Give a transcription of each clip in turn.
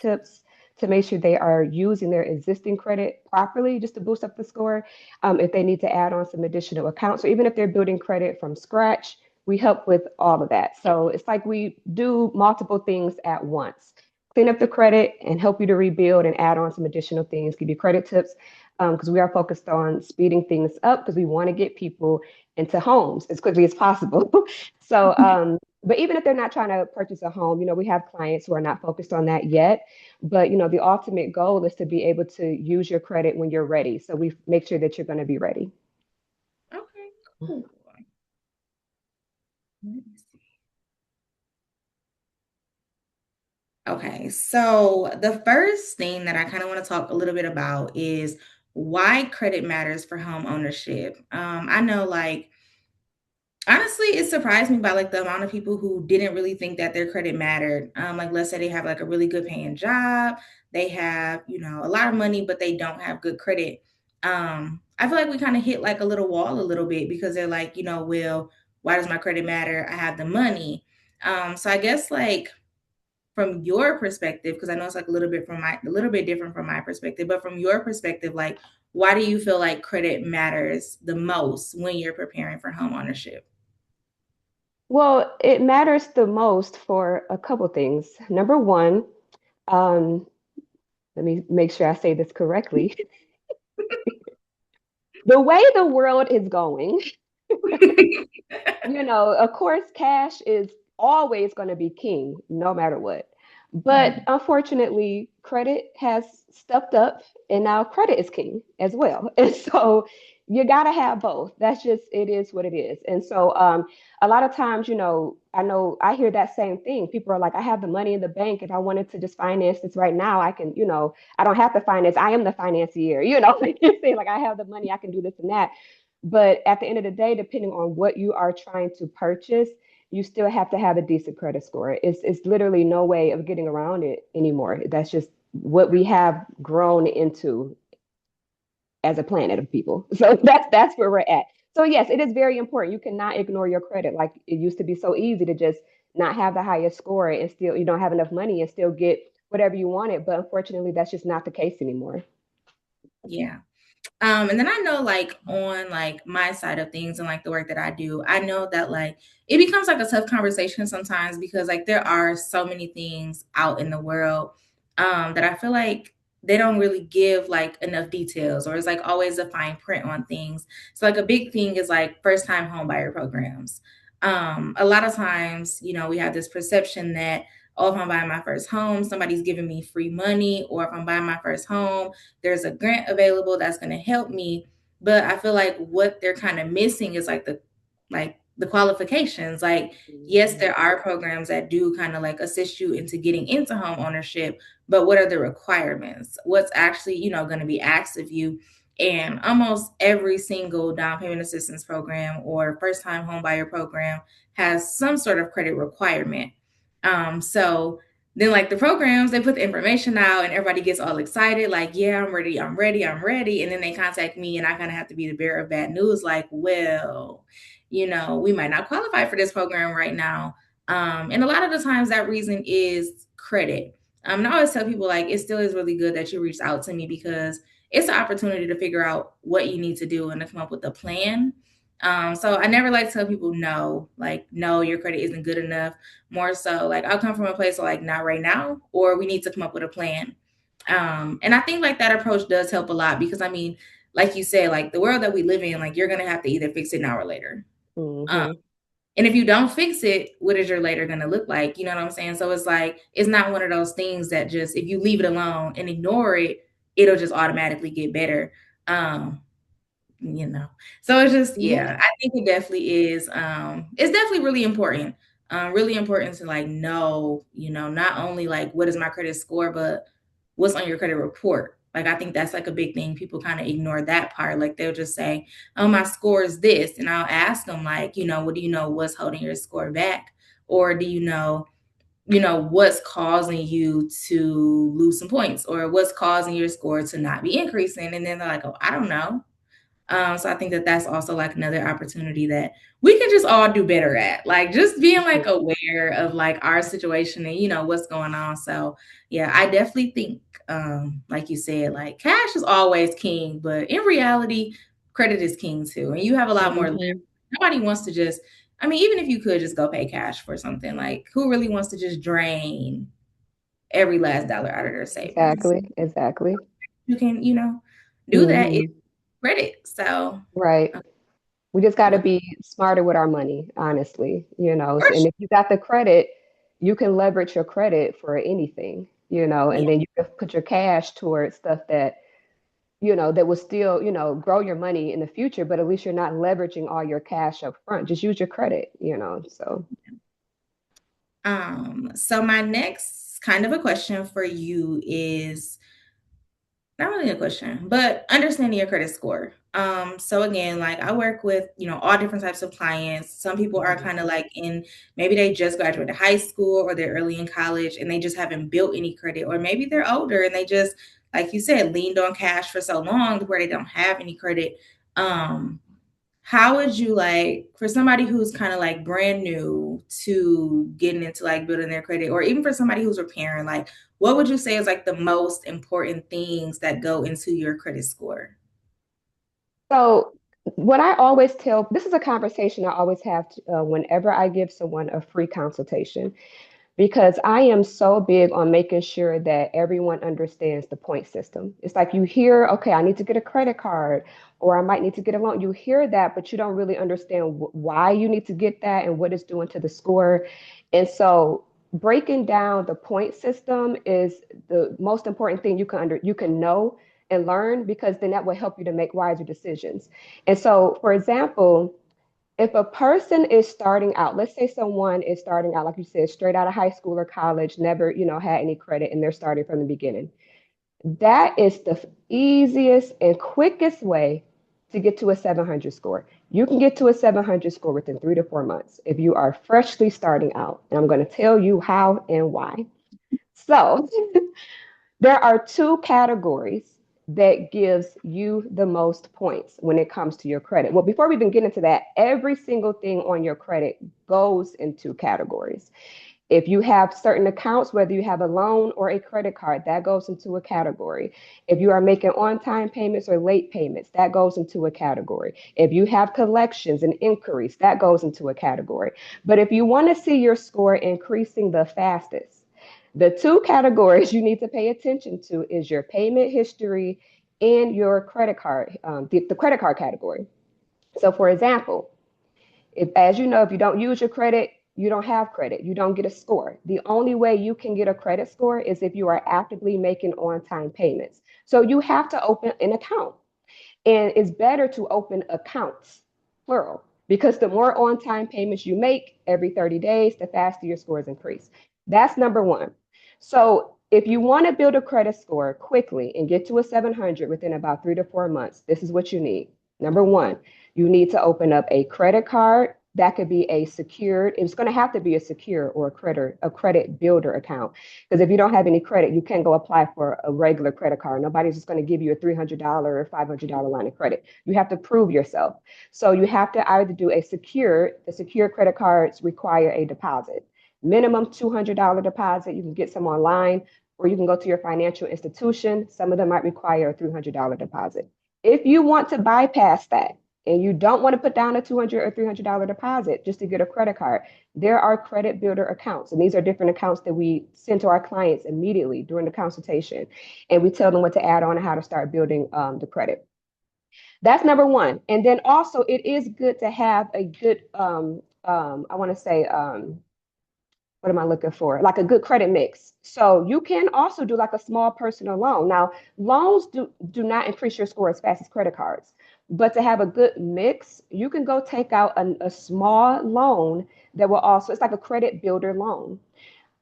tips to make sure they are using their existing credit properly just to boost up the score. If they need to add on some additional accounts, or even if they're building credit from scratch, we help with all of that. So it's like we do multiple things at once: clean up the credit and help you to rebuild and add on some additional things, give you credit tips, because we are focused on speeding things up because we want to get people into homes as quickly as possible. So, but even if they're not trying to purchase a home, we have clients who are not focused on that yet. But, the ultimate goal is to be able to use your credit when you're ready. So we make sure that you're going to be ready. Okay, cool. Let me see. Okay, so the first thing that I kind of want to talk a little bit about is why credit matters for home ownership. I know, like, honestly, it surprised me by like the amount of people who didn't really think that their credit mattered. Like, let's say they have like a really good paying job, they have, a lot of money, but they don't have good credit. I feel like we kind of hit like a little wall a little bit because they're like, well, why does my credit matter? I have the money. So I guess like from your perspective, because I know it's like a little bit different from my perspective, but from your perspective, like, why do you feel like credit matters the most when you're preparing for home ownership? Well, it matters the most for a couple things. Number one, um, let me make sure I say this correctly. The way the world is going, of course, cash is always going to be king, no matter what. But Mhm. unfortunately, credit has stepped up, and now credit is king as well. And so you got to have both. That's just, it is what it is. And so a lot of times, I know I hear that same thing. People are like, I have the money in the bank. If I wanted to just finance this right now, I can, I don't have to finance. I am the financier, like you're saying, like I have the money, I can do this and that. But at the end of the day, depending on what you are trying to purchase, you still have to have a decent credit score. It's literally no way of getting around it anymore. That's just what we have grown into as a planet of people. So that's where we're at. So yes, it is very important. You cannot ignore your credit. Like it used to be so easy to just not have the highest score and still you don't have enough money and still get whatever you wanted. But unfortunately, that's just not the case anymore. Yeah. And then I know like on like my side of things and like the work that I do, I know that like it becomes like a tough conversation sometimes because like there are so many things out in the world that I feel like they don't really give like enough details or it's like always a fine print on things. So like a big thing is like first time home buyer programs. A lot of times, we have this perception that oh, if I'm buying my first home, somebody's giving me free money, or if I'm buying my first home, there's a grant available that's going to help me. But I feel like what they're kind of missing is like the qualifications. Like, yes, Mhm. there are programs that do kind of like assist you into getting into home ownership, but what are the requirements? What's actually, going to be asked of you? And almost every single down payment assistance program or first time home buyer program has some sort of credit requirement. So then like the programs, they put the information out and everybody gets all excited, like, yeah, I'm ready, I'm ready, I'm ready. And then they contact me and I kind of have to be the bearer of bad news, like, well, we might not qualify for this program right now. And a lot of the times that reason is credit. And I always tell people like it still is really good that you reached out to me because it's an opportunity to figure out what you need to do and to come up with a plan. So I never like to tell people no, like, no, your credit isn't good enough. More so, like, I'll come from a place of like, not right now, or we need to come up with a plan. And I think like that approach does help a lot because I mean, like you said, like the world that we live in, like you're gonna have to either fix it now or later. Um, Mhm. and if you don't fix it, what is your later gonna look like? You know what I'm saying? So it's like it's not one of those things that just if you leave it alone and ignore it, it'll just automatically get better. Um, you know. So it's just Yeah. yeah, I think it definitely is it's definitely really important. Really important to like know, not only like what is my credit score, but what's on your credit report. Like I think that's like a big thing. People kind of ignore that part. Like they'll just say, "Oh, my score is this," and I'll ask them like, what do you know what's holding your score back, or do what's causing you to lose some points, or what's causing your score to not be increasing? And then they're like, "Oh, I don't know." So I think that that's also like another opportunity that we can just all do better at, like just being like aware of like our situation and what's going on. So yeah, I definitely think like you said, like cash is always king, but in reality, credit is king too. And you have a lot more leverage. Mm-hmm. Nobody wants to just, I mean, even if you could just go pay cash for something, like who really wants to just drain every last dollar out of their savings? Exactly. Exactly. You can, do that. It's Mm-hmm. credit. So Right. uh, We just got to well, be smarter with our money, honestly, for And sure. if you got the credit, you can leverage your credit for anything, Yeah. and then you can put your cash towards stuff that, that will still, grow your money in the future, but at least you're not leveraging all your cash up front. Just use your credit. So, So my next kind of a question for you is not really a question, but understanding your credit score. So again, like I work with, all different types of clients. Some people are mhm. kind of like maybe they just graduated high school or they're early in college and they just haven't built any credit, or maybe they're older and they just, like you said, leaned on cash for so long where they don't have any credit. Um, how would you, like, for somebody who's kind of like brand new to getting into like building their credit, or even for somebody who's repairing, like what would you say is like the most important things that go into your credit score? So what I always tell, this is a conversation I always have whenever I give someone a free consultation, because I am so big on making sure that everyone understands the point system. It's like you hear, okay, I need to get a credit card or I might need to get a loan. You hear that, but you don't really understand why you need to get that and what it's doing to the score. And so breaking down the point system is the most important thing you can know and learn, because then that will help you to make wiser decisions. And so, for example, if a person is starting out, let's say someone is starting out, like you said, straight out of high school or college, never, had any credit, and they're starting from the beginning. That is the easiest and quickest way to get to a 700 score. You can get to a 700 score within 3 to 4 months if you are freshly starting out. And I'm going to tell you how and why. So, there are two categories that gives you the most points when it comes to your credit. Well, before we even get into that, every single thing on your credit goes into categories. If you have certain accounts, whether you have a loan or a credit card, that goes into a category. If you are making on-time payments or late payments, that goes into a category. If you have collections and inquiries, that goes into a category. But if you want to see your score increasing the fastest, the two categories you need to pay attention to is your payment history and your credit card, the credit card category. So, for example, as you know, if you don't use your credit, you don't have credit. You don't get a score. The only way you can get a credit score is if you are actively making on-time payments. So you have to open an account. And it's better to open accounts, plural, because the more on-time payments you make every 30 days, the faster your scores increase. That's number one. So if you want to build a credit score quickly and get to a 700 within about 3 to 4 months, this is what you need. Number one, you need to open up a credit card. That could be a secured, it's going to have to be a secure or a credit builder account. Because if you don't have any credit, you can't go apply for a regular credit card. Nobody's just going to give you a $300 or $500 line of credit. You have to prove yourself. So you have to either do the secure credit cards require a deposit, minimum $200 deposit. You can get some online, or you can go to your financial institution. Some of them might require a $300 deposit. If you want to bypass that, and you don't want to put down a $200 or $300 deposit just to get a credit card, there are credit builder accounts. And these are different accounts that we send to our clients immediately during the consultation. And we tell them what to add on and how to start building the credit. That's number one. And then also, it is good to have a good, I want to say, what am I looking for? Like a good credit mix. So you can also do like a small personal loan. Now, loans do not increase your score as fast as credit cards, but to have a good mix, you can go take out a small loan that will also, it's like a credit builder loan.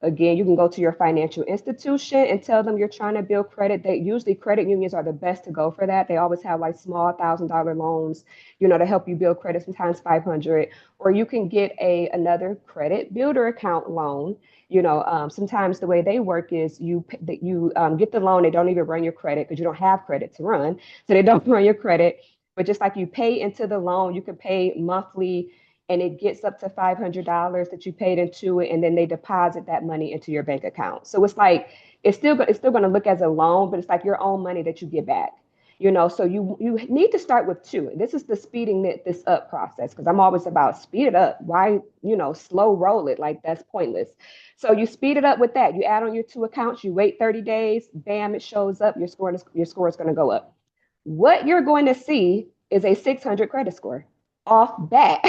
Again, you can go to your financial institution and tell them you're trying to build credit. They usually, credit unions are the best to go for that. They always have like small $1,000 loans, to help you build credit. Sometimes 500, or you can get another credit builder account loan. Sometimes the way they work is you get the loan. They don't even run your credit because you don't have credit to run, so they don't run your credit. But just like you pay into the loan, you can pay monthly and it gets up to $500 that you paid into it, and then they deposit that money into your bank account. So it's like it's still going to look as a loan, but it's like your own money that you get back. So you need to start with two. This is the speeding this up process, because I'm always about speed it up. Why, slow roll it? Like, that's pointless. So you speed it up with that. You add on your two accounts, you wait 30 days, bam, it shows up. Your score is going to go up. What you're going to see is a 600 credit score off bat.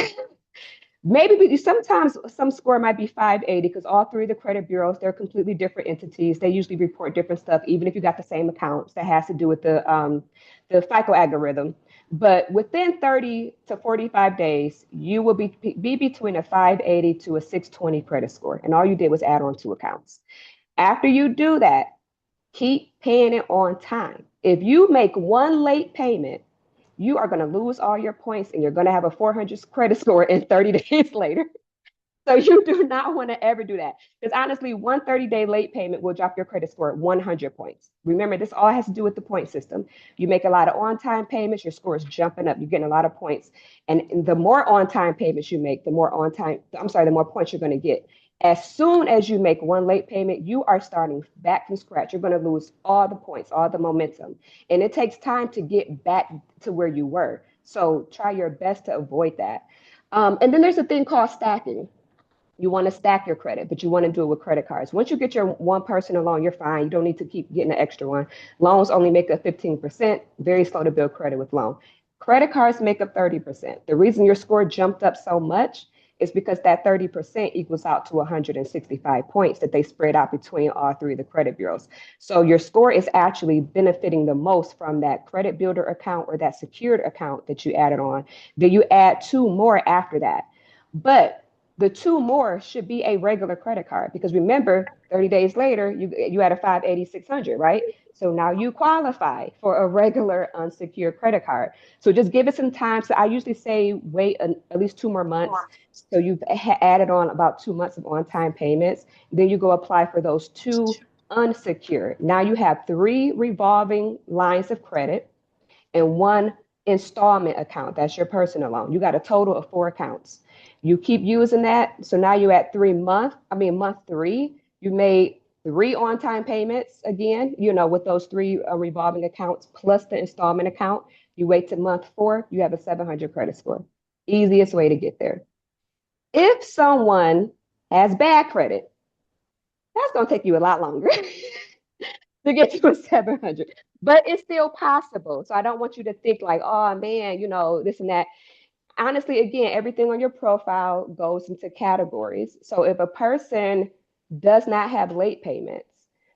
Maybe sometimes some score might be 580, because all three of the credit bureaus, they're completely different entities. They usually report different stuff, even if you got the same accounts. That has to do with the FICO algorithm. But within 30 to 45 days, you will be between a 580 to a 620 credit score. And all you did was add on two accounts. After you do that, keep paying it on time. If you make one late payment, you are going to lose all your points and you're going to have a 400 credit score in 30 days later. So you do not want to ever do that, because honestly, one 30-day late payment will drop your credit score 100 points. Remember, this all has to do with the point system. You make a lot of on-time payments, your score is jumping up. You're getting a lot of points. And the more on-time payments you make, the more points you're going to get. As soon as you make one late payment, you are starting back from scratch. You're going to lose all the points, all the momentum. And it takes time to get back to where you were. So try your best to avoid that. And then there's a thing called stacking. You want to stack your credit, but you want to do it with credit cards. Once you get your one personal loan, you're fine. You don't need to keep getting an extra one. Loans only make up 15%, very slow to build credit with loan. Credit cards make up 30%. The reason your score jumped up so much is because that 30% equals out to 165 points that they spread out between all three of the credit bureaus. So your score is actually benefiting the most from that credit builder account or that secured account that you added on. Then you add two more after that. But the two more should be a regular credit card, because remember, 30 days later, you had a 580, 600, right? So now you qualify for a regular unsecured credit card. So just give it some time. So I usually say wait at least 2 more months. So you've added on about 2 months of on-time payments. Then you go apply for those two unsecured. Now you have three revolving lines of credit and one installment account. That's your personal loan. You got a total of four accounts. You keep using that. So now you're at month three, you made three on-time payments again, with those three revolving accounts plus the installment account. You wait to month four, you have a 700 credit score. Easiest way to get there. If someone has bad credit, that's going to take you a lot longer to get to a 700, but it's still possible. So I don't want you to think like, oh man, this and that. Honestly, again, everything on your profile goes into categories. So if a person does not have late payments,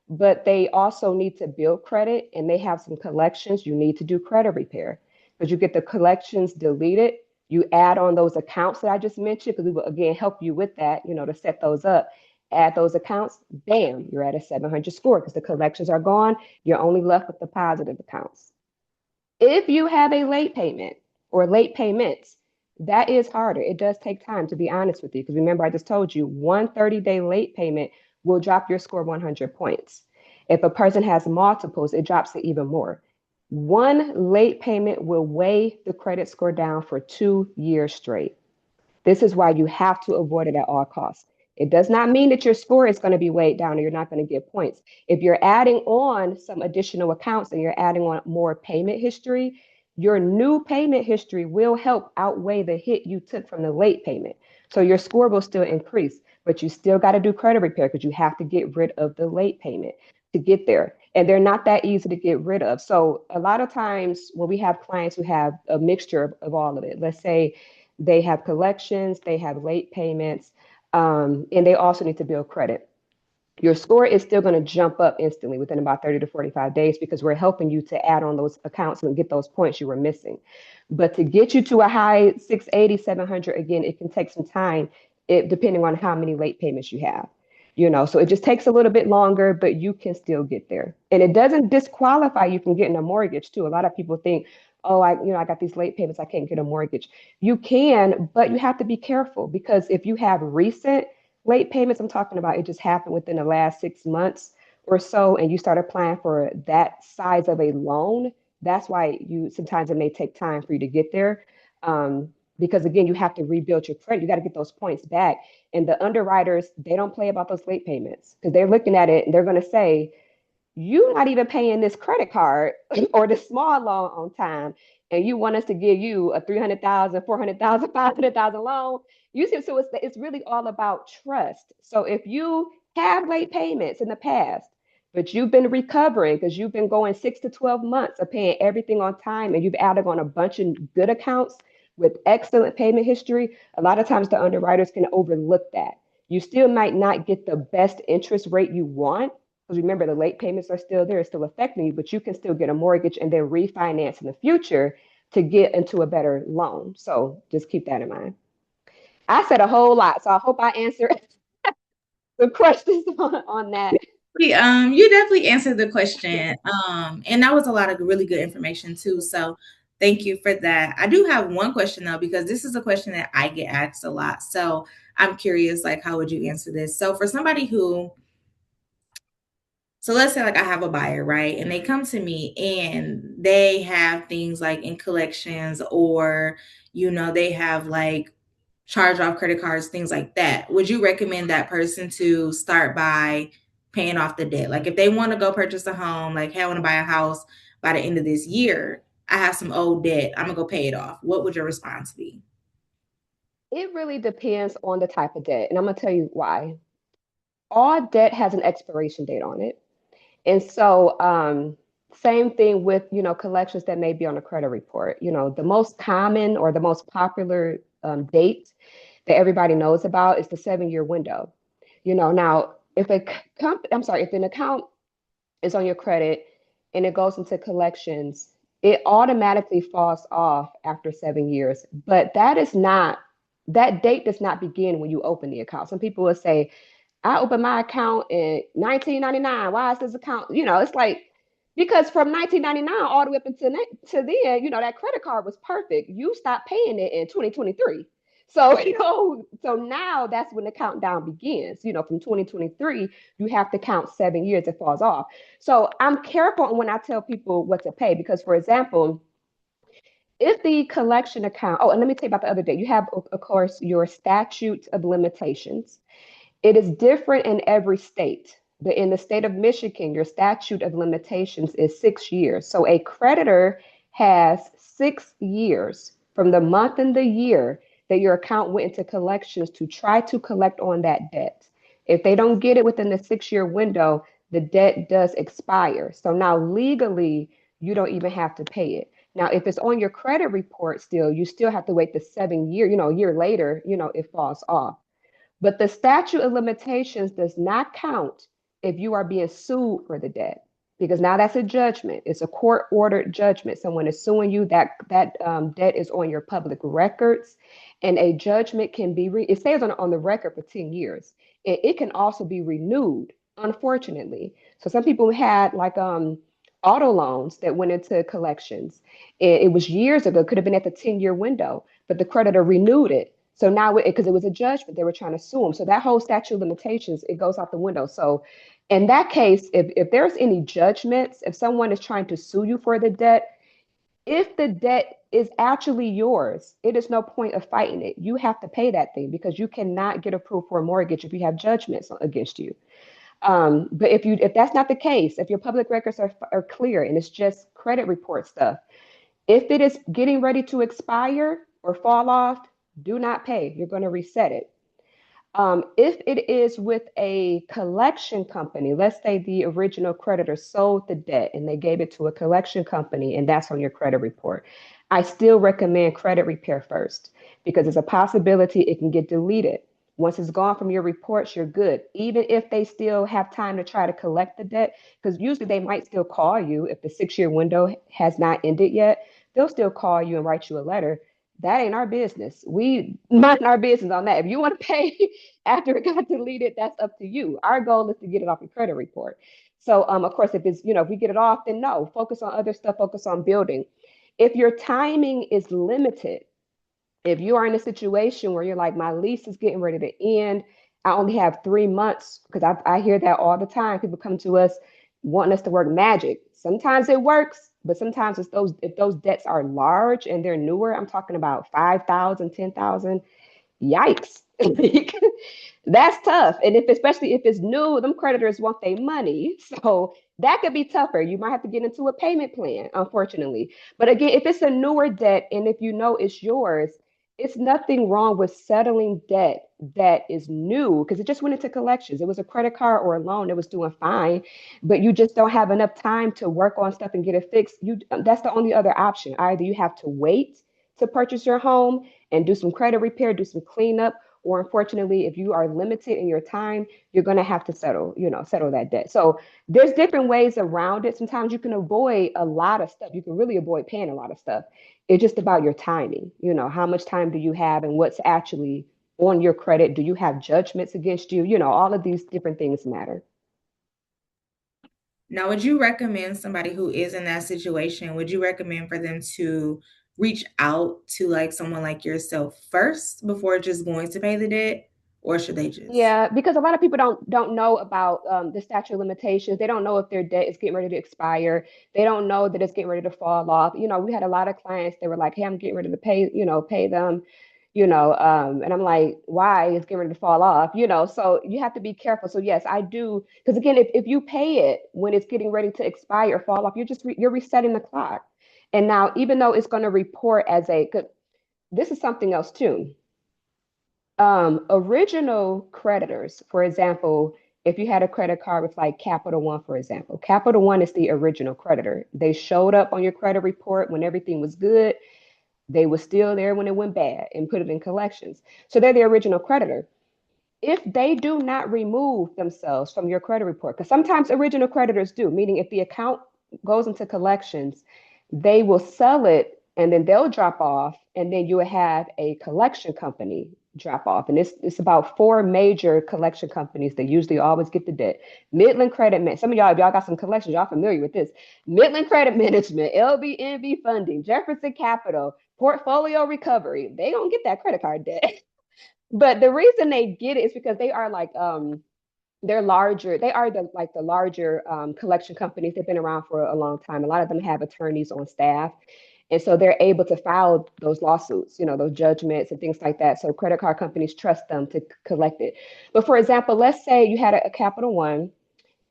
but they also need to build credit and they have some collections, you need to do credit repair, because you get the collections deleted. You add on those accounts that I just mentioned, because we will again help you with that, to set those up. Add those accounts, bam, you're at a 700 score, because the collections are gone. You're only left with the positive accounts. If you have a late payment or late payments, that is harder. It does take time, to be honest with you, because remember, I just told you one 30-day late payment will drop your score 100 points. If a person has multiples, it drops it even more. One late payment will weigh the credit score down for 2 years straight. This is why you have to avoid it at all costs. It does not mean that your score is going to be weighed down or you're not going to get points. If you're adding on some additional accounts and you're adding on more payment history, your new payment history will help outweigh the hit you took from the late payment. So your score will still increase, but you still got to do credit repair, because you have to get rid of the late payment to get there. And they're not that easy to get rid of. So a lot of times when we have clients who have a mixture of all of it, let's say they have collections, they have late payments, and they also need to build credit. Your score is still going to jump up instantly within about 30 to 45 days, because we're helping you to add on those accounts and get those points you were missing. But to get you to a high 680, 700, again, it can take some time, depending on how many late payments you have. So it just takes a little bit longer, but you can still get there. And it doesn't disqualify you from getting a mortgage too. A lot of people think, oh, I got these late payments, I can't get a mortgage. You can, but you have to be careful, because if you have recent late payments, I'm talking about it just happened within the last 6 months or so, and you start applying for that size of a loan, That's why sometimes it may take time for you to get there. Because again, you have to rebuild your credit. You got to get those points back. And the underwriters, they don't play about those late payments because they're looking at it and they're going to say, you're not even paying this credit card or this small loan on time, and you want us to give you a 300,000, 400,000, 500,000 loan. You see, so it's really all about trust. So if you have late payments in the past, but you've been recovering because you've been going 6 to 12 months of paying everything on time, and you've added on a bunch of good accounts with excellent payment history, a lot of times the underwriters can overlook that. You still might not get the best interest rate you want, because remember, the late payments are still there, it's still affecting you, but you can still get a mortgage and then refinance in the future to get into a better loan. So just keep that in mind. I said a whole lot, so I hope I answered the questions on that. You definitely answered the question. And that was a lot of really good information too. So thank you for that. I do have one question though, because this is a question that I get asked a lot. So I'm curious, like, how would you answer this? So for somebody who, so let's say like I have a buyer, right? And they come to me and they have things like in collections, or, they have like charge off credit cards, things like that. Would you recommend that person to start by paying off the debt? Like if they want to go purchase a home, like, hey, I want to buy a house by the end of this year, I have some old debt, I'm gonna go pay it off. What would your response be? It really depends on the type of debt, and I'm going to tell you why. All debt has an expiration date on it. And so, same thing with, collections that may be on a credit report. The most common or the most popular date that everybody knows about is the 7 year window. Now if an account is on your credit and it goes into collections, it automatically falls off after 7 years. But that date does not begin when you open the account. Some people will say, I opened my account in 1999. Why is this account? It's like, because from 1999 all the way up until to then, that credit card was perfect. You stopped paying it in 2023. So, so now that's when the countdown begins. From 2023, you have to count 7 years, it falls off. So I'm careful when I tell people what to pay because, for example, if the collection account, oh, and let me tell you about the other day. You have, of course, your statute of limitations. It is different in every state. But in the state of Michigan, your statute of limitations is 6 years. So a creditor has 6 years from the month and the year that your account went into collections to try to collect on that debt. If they don't get it within the 6 year window, the debt does expire. So now legally, you don't even have to pay it. Now, if it's on your credit report still, you still have to wait the 7 year, a year later, it falls off. But the statute of limitations does not count if you are being sued for the debt, because now that's a judgment. It's a court ordered judgment. Someone is suing you. That debt is on your public records, and a judgment can be it stays on the record for 10 years. It can also be renewed, unfortunately. So some people had like auto loans that went into collections. It was years ago, could have been at the 10-year window, but the creditor renewed it. So now, because it was a judgment, they were trying to sue them. So that whole statute of limitations, it goes out the window. So in that case, if there's any judgments, if someone is trying to sue you for the debt, if the debt is actually yours, it is no point of fighting it. You have to pay that thing because you cannot get approved for a mortgage if you have judgments against you. But if that's not the case, if your public records are clear and it's just credit report stuff, if it is getting ready to expire or fall off, do not pay. You're going to reset it. If it is with a collection company, let's say the original creditor sold the debt and they gave it to a collection company, and that's on your credit report, I still recommend credit repair first because there's a possibility it can get deleted. Once it's gone from your reports, you're good. Even if they still have time to try to collect the debt, because usually they might still call you if the 6 year window has not ended yet, they'll still call you and write you a letter. That ain't our business. We mind our business on that. If you want to pay after it got deleted, that's up to you. Our goal is to get it off your credit report. So, of course, if we get it off, then no, focus on other stuff, focus on building. If your timing is limited, if you are in a situation where you're like, my lease is getting ready to end, I only have 3 months, because I hear that all the time. People come to us, wanting us to work magic. Sometimes it works, but sometimes it's those if those debts are large and they're newer. I'm talking about 5,000, 10,000. Yikes. That's tough. And if especially if it's new, them creditors want their money. So that could be tougher. You might have to get into a payment plan, unfortunately. But again, if it's a newer debt and if you know it's yours, it's nothing wrong with settling debt that is new because it just went into collections. It was a credit card or a loan that was doing fine, but you just don't have enough time to work on stuff and get it fixed. You That's the only other option. Either you have to wait to purchase your home and do some credit repair, do some cleanup, or unfortunately, if you are limited in your time, you're going to have to settle that debt. So there's different ways around it. Sometimes you can avoid a lot of stuff. You can really avoid paying a lot of stuff. It's just about your timing. How much time do you have and what's actually on your credit? Do you have judgments against you? All of these different things matter. Now, would you recommend somebody who is in that situation, would you recommend for them to reach out to like someone like yourself first before just going to pay the debt? Or should they just? Yeah, because a lot of people don't know about the statute of limitations. They don't know if their debt is getting ready to expire. They don't know that it's getting ready to fall off. We had a lot of clients that were like, "Hey, I'm getting ready to pay them," and I'm like, "Why? It's getting ready to fall off." So you have to be careful. So yes, I do, because again, if you pay it when it's getting ready to expire or fall off, you're resetting the clock. And now, even though it's going to report as this is something else too. Original creditors, for example, if you had a credit card with like Capital One, for example, Capital One is the original creditor. They showed up on your credit report when everything was good. They were still there when it went bad and put it in collections. So they're the original creditor. If they do not remove themselves from your credit report, because sometimes original creditors do, meaning if the account goes into collections, they will sell it and then they'll drop off, and then you will have a collection company drop off. And it's about four major collection companies that usually always get the debt. Midland Credit Man. Some of y'all, if y'all got some collections, y'all familiar with this. Midland Credit Management, LBNB Funding, Jefferson Capital, Portfolio Recovery. They don't get that credit card debt. But the reason they get it is because they are like they're larger. They are the larger collection companies. They've been around for a long time. A lot of them have attorneys on staff, and so they're able to file those lawsuits, those judgments and things like that. So credit card companies trust them to collect it. But for example, let's say you had a Capital One,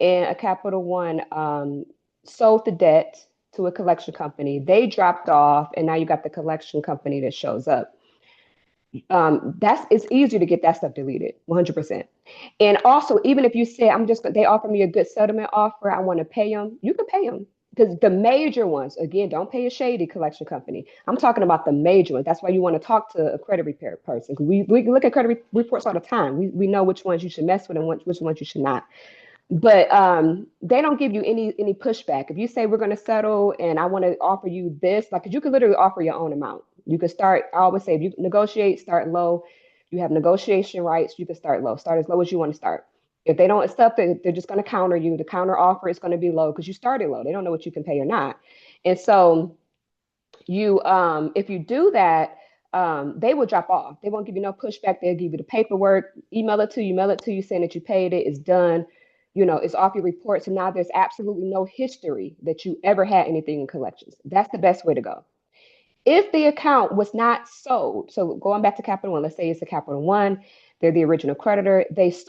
and a Capital One sold the debt to a collection company. They dropped off, and now you got the collection company that shows up. It's easier to get that stuff deleted, 100%. And also, even if you say, they offer me a good settlement offer, I want to pay them, you can pay them. Because the major ones, again, don't pay a shady collection company. I'm talking about the major ones. That's why you want to talk to a credit repair person. We look at credit reports all the time. We know which ones you should mess with and which ones you should not. But they don't give you any pushback. If you say we're going to settle and I want to offer you this, like, 'cause you could literally offer your own amount. You could start. I always say, if you negotiate, start low. You have negotiation rights. You can start low. Start as low as you want to start. If they don't accept it, they're just going to counter you. The counter offer is going to be low because you started low. They don't know what you can pay or not. And so if you do that, they will drop off. They won't give you no pushback. They'll give you the paperwork, email it to you, mail it to you, saying that you paid it, it's done, it's off your report. So now there's absolutely no history that you ever had anything in collections. That's the best way to go. If the account was not sold, so going back to Capital One, let's say it's a Capital One, they're the original creditor.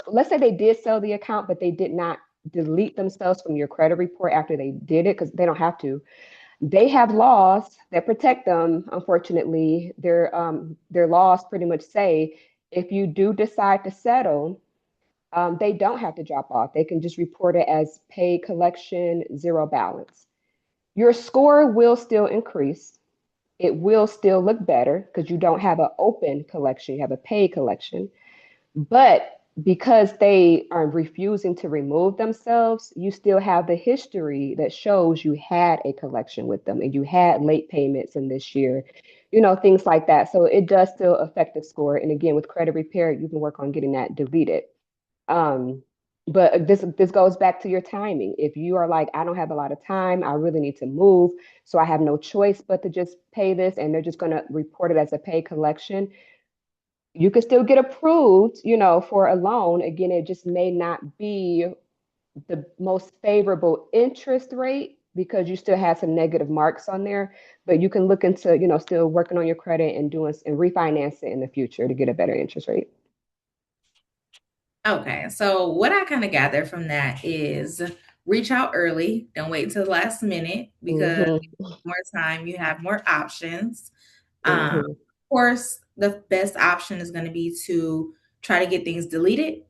Let's say they did sell the account, but they did not delete themselves from your credit report after they did it, because they don't have to. They have laws that protect them. Unfortunately, their laws pretty much say if you do decide to settle, they don't have to drop off. They can just report it as paid collection, zero balance. Your score will still increase. It will still look better because you don't have an open collection, you have a paid collection. But because they are refusing to remove themselves, you still have the history that shows you had a collection with them and you had late payments in this year, things like that. So it does still affect the score. And again, with credit repair, you can work on getting that deleted. Um, but this goes back to your timing. If you are like, I don't have a lot of time, I really need to move, so I have no choice but to just pay this, and they're just going to report it as a pay collection, you could still get approved, for a loan. Again, it just may not be the most favorable interest rate because you still have some negative marks on there, but you can look into, still working on your credit and doing and refinance it in the future to get a better interest rate. Okay, so what I kind of gather from that is reach out early. Don't wait until the last minute because Mm-hmm. more time, you have more options. Of Mm-hmm. course, the best option is going to be to try to get things deleted.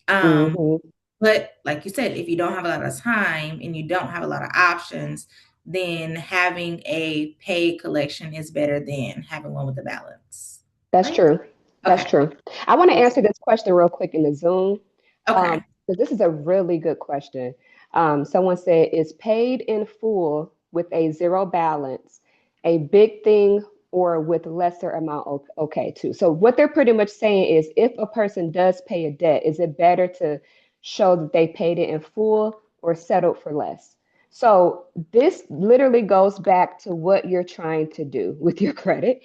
Um, Mm-hmm. but like you said, if you don't have a lot of time and you don't have a lot of options, then having a paid collection is better than having one with a balance, That's right? true. That's Okay. true. I want to answer this question real quick in the Zoom. Okay. Because this is a really good question. Someone said, is paid in full with a zero balance a big thing or with lesser amount okay too? So what they're pretty much saying is if a person does pay a debt, is it better to show that they paid it in full or settled for less? So this literally goes back to what you're trying to do with your credit.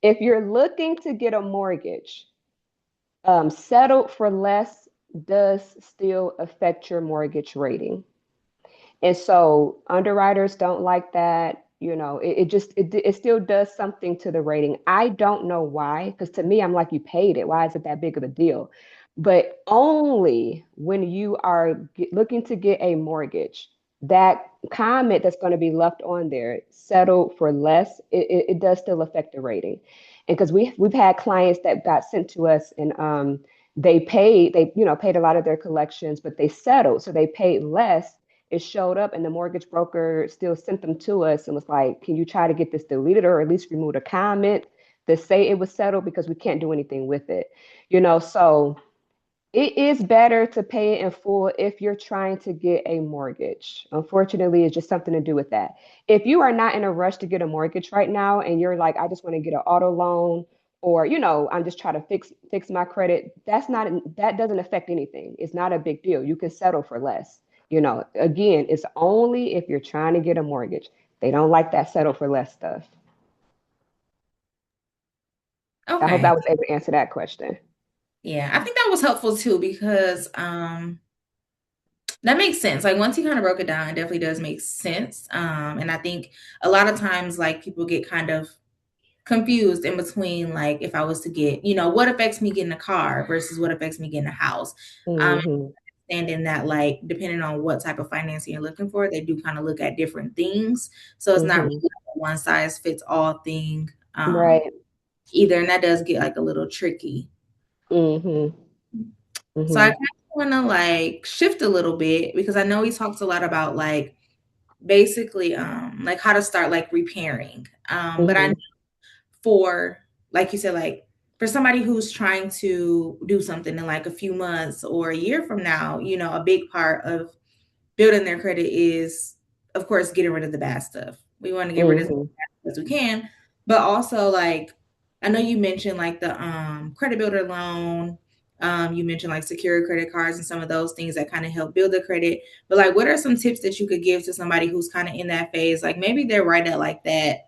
If you're looking to get a mortgage, settled for less does still affect your mortgage rating. And so underwriters don't like that. It still does something to the rating. I don't know why, because to me, I'm like, you paid it. Why is it that big of a deal? But only when you are looking to get a mortgage, that comment that's going to be left on there, settled for less, it does still affect the rating. And because we've had clients that got sent to us and they paid a lot of their collections, but they settled, so they paid less. It showed up and the mortgage broker still sent them to us and was like, can you try to get this deleted or at least remove a comment to say it was settled because we can't do anything with it. So it is better to pay it in full if you're trying to get a mortgage. Unfortunately, it's just something to do with that. If you are not in a rush to get a mortgage right now and you're like, I just want to get an auto loan, or I'm just trying to fix my credit, that doesn't affect anything. It's not a big deal. You can settle for less. Again, it's only if you're trying to get a mortgage. They don't like that settle for less stuff. I hope Okay. I was able to answer that question. Yeah, I think that was helpful too because that makes sense. Like once you kind of broke it down, it definitely does make sense. And I think a lot of times like people get kind of confused in between like if I was to get, what affects me getting a car versus what affects me getting a house. Um Hmm. and in that like depending on what type of financing you're looking for, they do kind of look at different things. So it's not really Hmm. like a one size fits all thing Right. either. And that does get like a little tricky. Hmm. So I Hmm. kind of want to like shift a little bit because I know he talks a lot about like basically like how to start like repairing. But I know Hmm. for like you said, like for somebody who's trying to do something in like a few months or a year from now, a big part of building their credit is of course getting rid of the bad stuff. We want to get rid of Hmm. as we can. But also like I know you mentioned like the credit builder loan. You mentioned like secure credit cards and some of those things that kind of help build the credit. But like what are some tips that you could give to somebody who's kind of in that phase? Like maybe they're right at like that.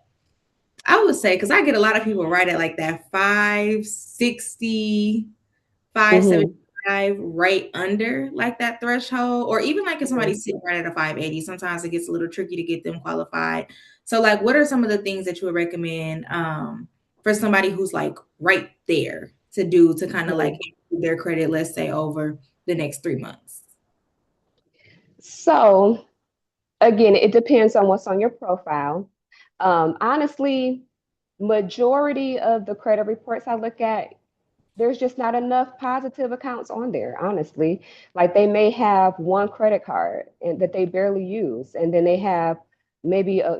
I would say, because I get a lot of people right at like that 560, Hmm. 575, right under like that threshold, or even like if Hmm. somebody's sitting right at a 580, sometimes it gets a little tricky to get them qualified. So, like, what are some of the things that you would recommend for somebody who's like right there to do to kind of like Hmm. improve their credit, let's say over the next 3 months? So again, it depends on what's on your profile. Honestly, majority of the credit reports I look at, there's just not enough positive accounts on there, honestly. Like they may have one credit card and that they barely use, and then they have maybe a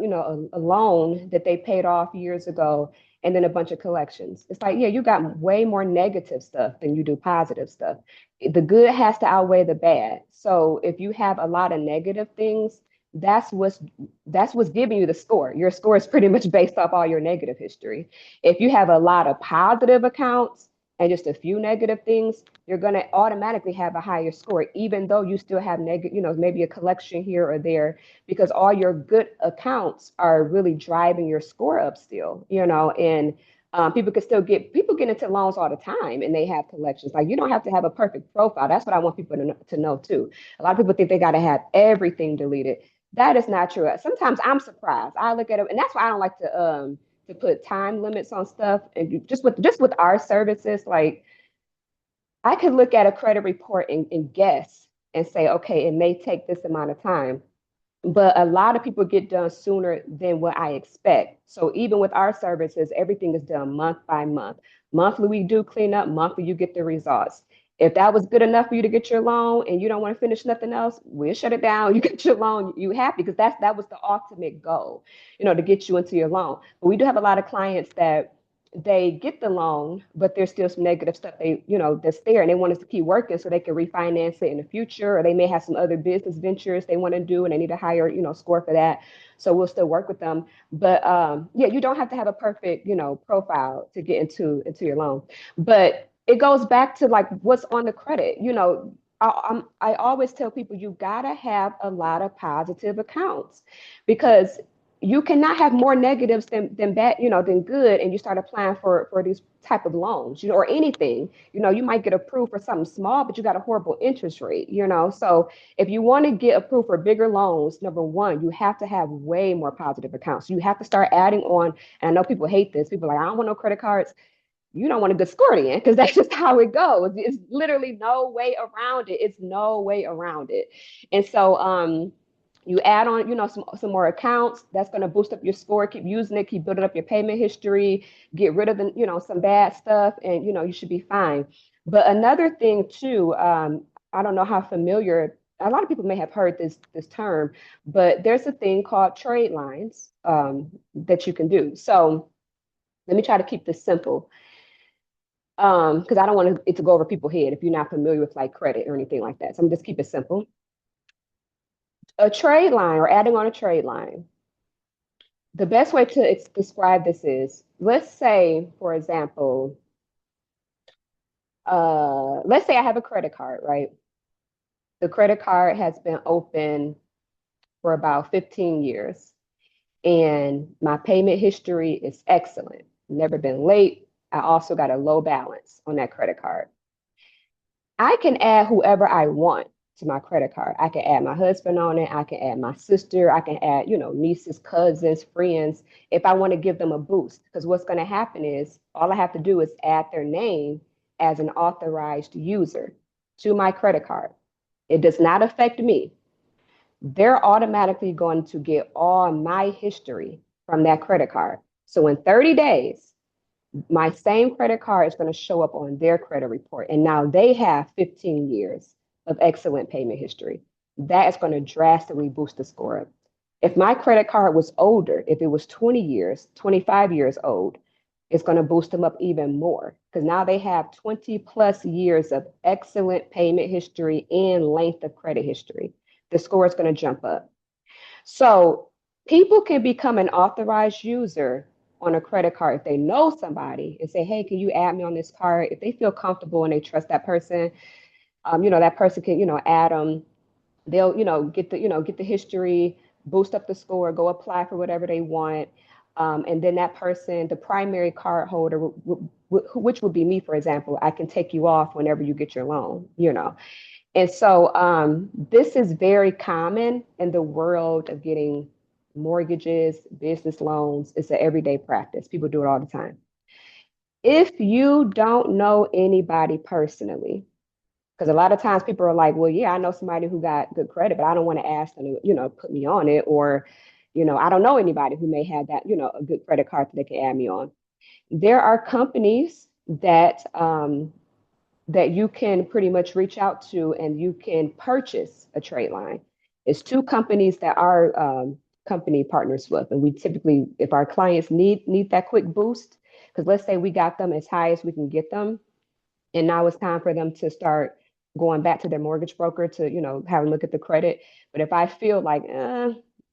loan that they paid off years ago, and then a bunch of collections. It's like, yeah, you got way more negative stuff than you do positive stuff. The good has to outweigh the bad. So if you have a lot of negative things, that's what's that's what's giving you the score. Your score is pretty much based off all your negative history. If you have a lot of positive accounts and just a few negative things, you're going to automatically have a higher score, even though you still have negative, maybe a collection here or there, because all your good accounts are really driving your score up still, and People get into loans all the time and they have collections. Like you don't have to have a perfect profile. That's what I want people to know too. A lot of people think they got to have everything deleted. That is not true. Sometimes I'm surprised. I look at it, and that's why I don't like to put time limits on stuff. And just with our services, like I could look at a credit report and guess and say, okay, it may take this amount of time, but a lot of people get done sooner than what I expect. So even with our services, everything is done month by month. Monthly, we do clean up. Monthly, you get the results. If that was good enough for you to get your loan and you don't want to finish nothing else, we'll shut it down. You get your loan, you happy because that was the ultimate goal, to get you into your loan. But we do have a lot of clients that they get the loan, but there's still some negative stuff that's there, and they want us to keep working so they can refinance it in the future, or they may have some other business ventures they want to do and they need a higher, score for that. So we'll still work with them. But yeah, you don't have to have a perfect, profile to get into your loan. But it goes back to like what's on the credit. I always tell people you gotta have a lot of positive accounts because you cannot have more negatives than bad, than good, and you start applying for these type of loans, or anything. You might get approved for something small, but you got a horrible interest rate, So if you want to get approved for bigger loans, number one, you have to have way more positive accounts. You have to start adding on, and I know people hate this. People are like, I don't want no credit cards. You don't want a good score then, because that's just how it goes. It's literally no way around it. It's no way around it. And so you add on, some more accounts. That's going to boost up your score. Keep using it. Keep building up your payment history. Get rid of the, some bad stuff, and you should be fine. But another thing too, I don't know how familiar. A lot of people may have heard this term, but there's a thing called trade lines that you can do. So let me try to keep this simple because I don't want it to go over people's head if you're not familiar with like credit or anything like that. So I'm just keep it simple. A trade line or adding on a trade line. The best way to describe this is, let's say, for example, let's say I have a credit card, right? The credit card has been open for about 15 years, and my payment history is excellent. Never been late. I also got a low balance on that credit card. I can add whoever I want to my credit card. I can add my husband on it. I can add my sister. I can add, nieces, cousins, friends, if I want to give them a boost. Because what's going to happen is all I have to do is add their name as an authorized user to my credit card. It does not affect me. They're automatically going to get all my history from that credit card. So in 30 days, my same credit card is going to show up on their credit report. And now they have 15 years of excellent payment history. That is going to drastically boost the score. If my credit card was older, if it was 20 years, 25 years old, it's going to boost them up even more because now they have 20 plus years of excellent payment history and length of credit history. The score is going to jump up. So people can become an authorized user on a credit card if they know somebody and say, hey, can you add me on this card? If they feel comfortable and they trust that person, that person can, add them. They'll, get the history, boost up the score, go apply for whatever they want. And then that person, the primary card holder, which would be me, for example, I can take you off whenever you get your loan, And so this is very common in the world of getting mortgages, business loans. It's an everyday practice. People do it all the time. If you don't know anybody personally, because a lot of times people are like, well, yeah, I know somebody who got good credit, but I don't want to ask them to, put me on it. Or, I don't know anybody who may have that, a good credit card that they can add me on. There are companies that you can pretty much reach out to and you can purchase a trade line. It's two companies that our company partners with. And we typically, if our clients need that quick boost, because let's say we got them as high as we can get them, and now it's time for them to start going back to their mortgage broker to, have a look at the credit. But if I feel like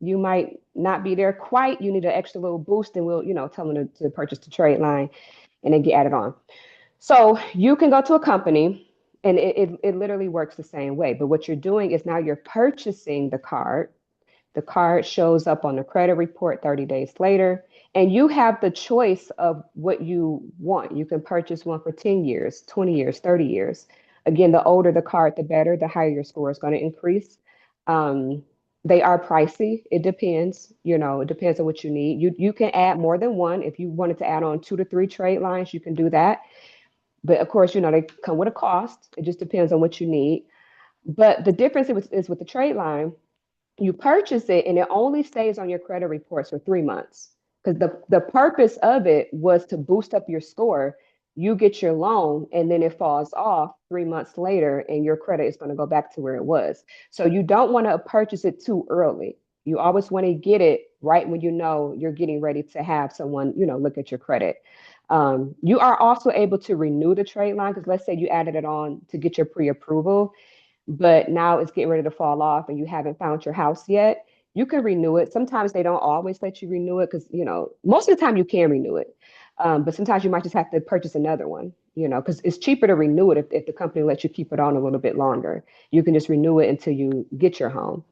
you might not be there quite, you need an extra little boost, and we'll, tell them to purchase the trade line and then get added on. So you can go to a company and it literally works the same way. But what you're doing is now you're purchasing the card. The card shows up on the credit report 30 days later. And you have the choice of what you want. You can purchase one for 10 years, 20 years, 30 years. Again, the older the card, the better, the higher your score is going to increase. Um, they are pricey. It depends, it depends on what you need. You can add more than one. If you wanted to add on 2 to 3 trade lines, you can do that. But of course, they come with a cost. It just depends on what you need. But the difference is with the trade line, you purchase it and it only stays on your credit reports for 3 months. Because the purpose of it was to boost up your score. You get your loan and then it falls off 3 months later and your credit is going to go back to where it was. So you don't want to purchase it too early. You always want to get it right when you know you're getting ready to have someone, look at your credit. You are also able to renew the trade line because let's say you added it on to get your pre-approval, but now it's getting ready to fall off and you haven't found your house yet. You can renew it. Sometimes they don't always let you renew it because, most of the time you can renew it. But sometimes you might just have to purchase another one, because it's cheaper to renew it if the company lets you keep it on a little bit longer. You can just renew it until you get your home.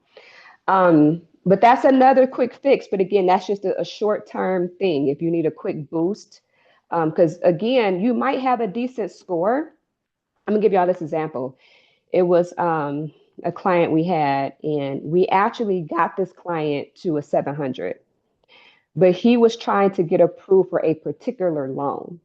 But that's another quick fix. But again, that's just a short-term thing if you need a quick boost. Because again, you might have a decent score. I'm gonna give y'all this example. It was a client we had, and we actually got this client to a 700, but he was trying to get approved for a particular loan.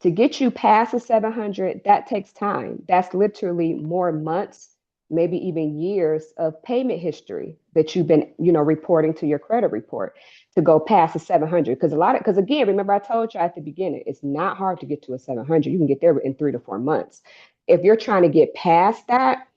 To get you past a 700, that takes time. That's literally more months, maybe even years of payment history that you've been, reporting to your credit report to go past a 700. Because again, remember I told you at the beginning, it's not hard to get to a 700. You can get there in 3 to 4 months. If you're trying to get past that,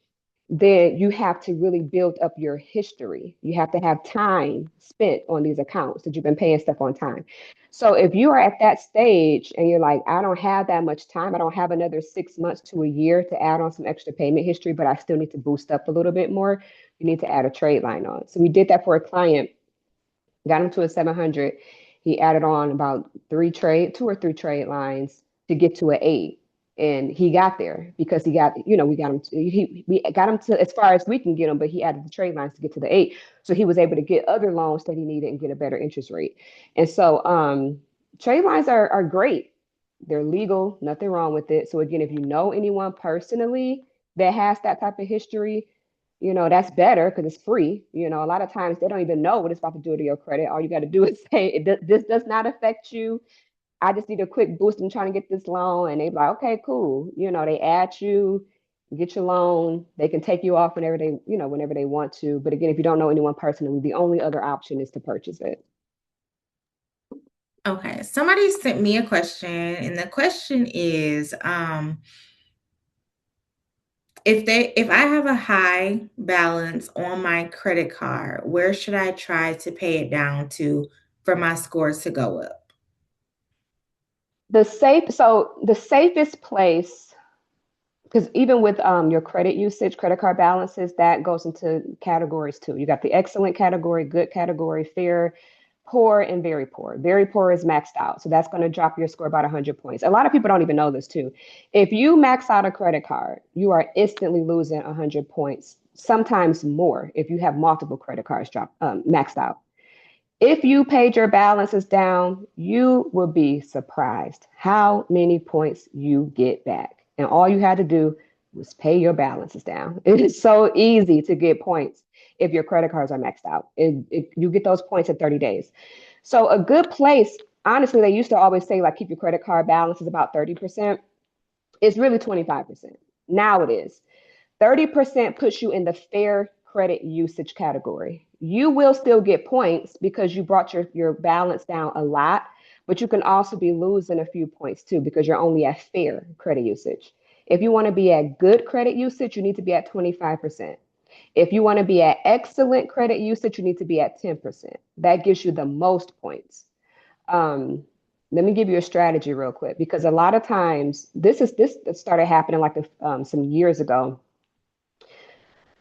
then you have to really build up your history. You have to have time spent on these accounts that you've been paying stuff on time. So if you are at that stage and you're like, I don't have that much time, I don't have another 6 months to a year to add on some extra payment history, but I still need to boost up a little bit more, you need to add a trade line on. So we did that for a client, got him to a 700. He added on about 2 or 3 trade lines to get to an 8, and he got there because he got, we got him we got him to as far as we can get him, but he added the trade lines to get to the 8, so he was able to get other loans that he needed and get a better interest rate. And so trade lines are great. They're legal, nothing wrong with it. So again, if you know anyone personally that has that type of history, that's better because it's free. A lot of times they don't even know what it's about to do to your credit. All you got to do is say, this does not affect you. I just need a quick boost. I'm trying to get this loan. And they be like, okay, cool. They add you, get your loan. They can take you off whenever they want to. But again, if you don't know anyone personally, the only other option is to purchase it. Okay, somebody sent me a question, and the question is, if I have a high balance on my credit card, where should I try to pay it down to for my scores to go up? The safest place, because even with your credit usage, credit card balances, that goes into categories too. You got the excellent category, good category, fair, poor, and very poor. Very poor is maxed out. So that's going to drop your score about 100 points. A lot of people don't even know this too. If you max out a credit card, you are instantly losing 100 points, sometimes more if you have multiple credit cards maxed out. If you paid your balances down, you will be surprised how many points you get back. And all you had to do was pay your balances down. It is so easy to get points if your credit cards are maxed out. You get those points in 30 days. So a good place, honestly, they used to always say, like, keep your credit card balances about 30%. It's really 25%. Now it is. 30% puts you in the fair credit usage category. You will still get points because you brought your balance down a lot, but you can also be losing a few points too because you're only at fair credit usage. If you want to be at good credit usage, you need to be at 25%. If you want to be at excellent credit usage, you need to be at 10%. That gives you the most points. Let me give you a strategy real quick because a lot of times this started happening like some years ago.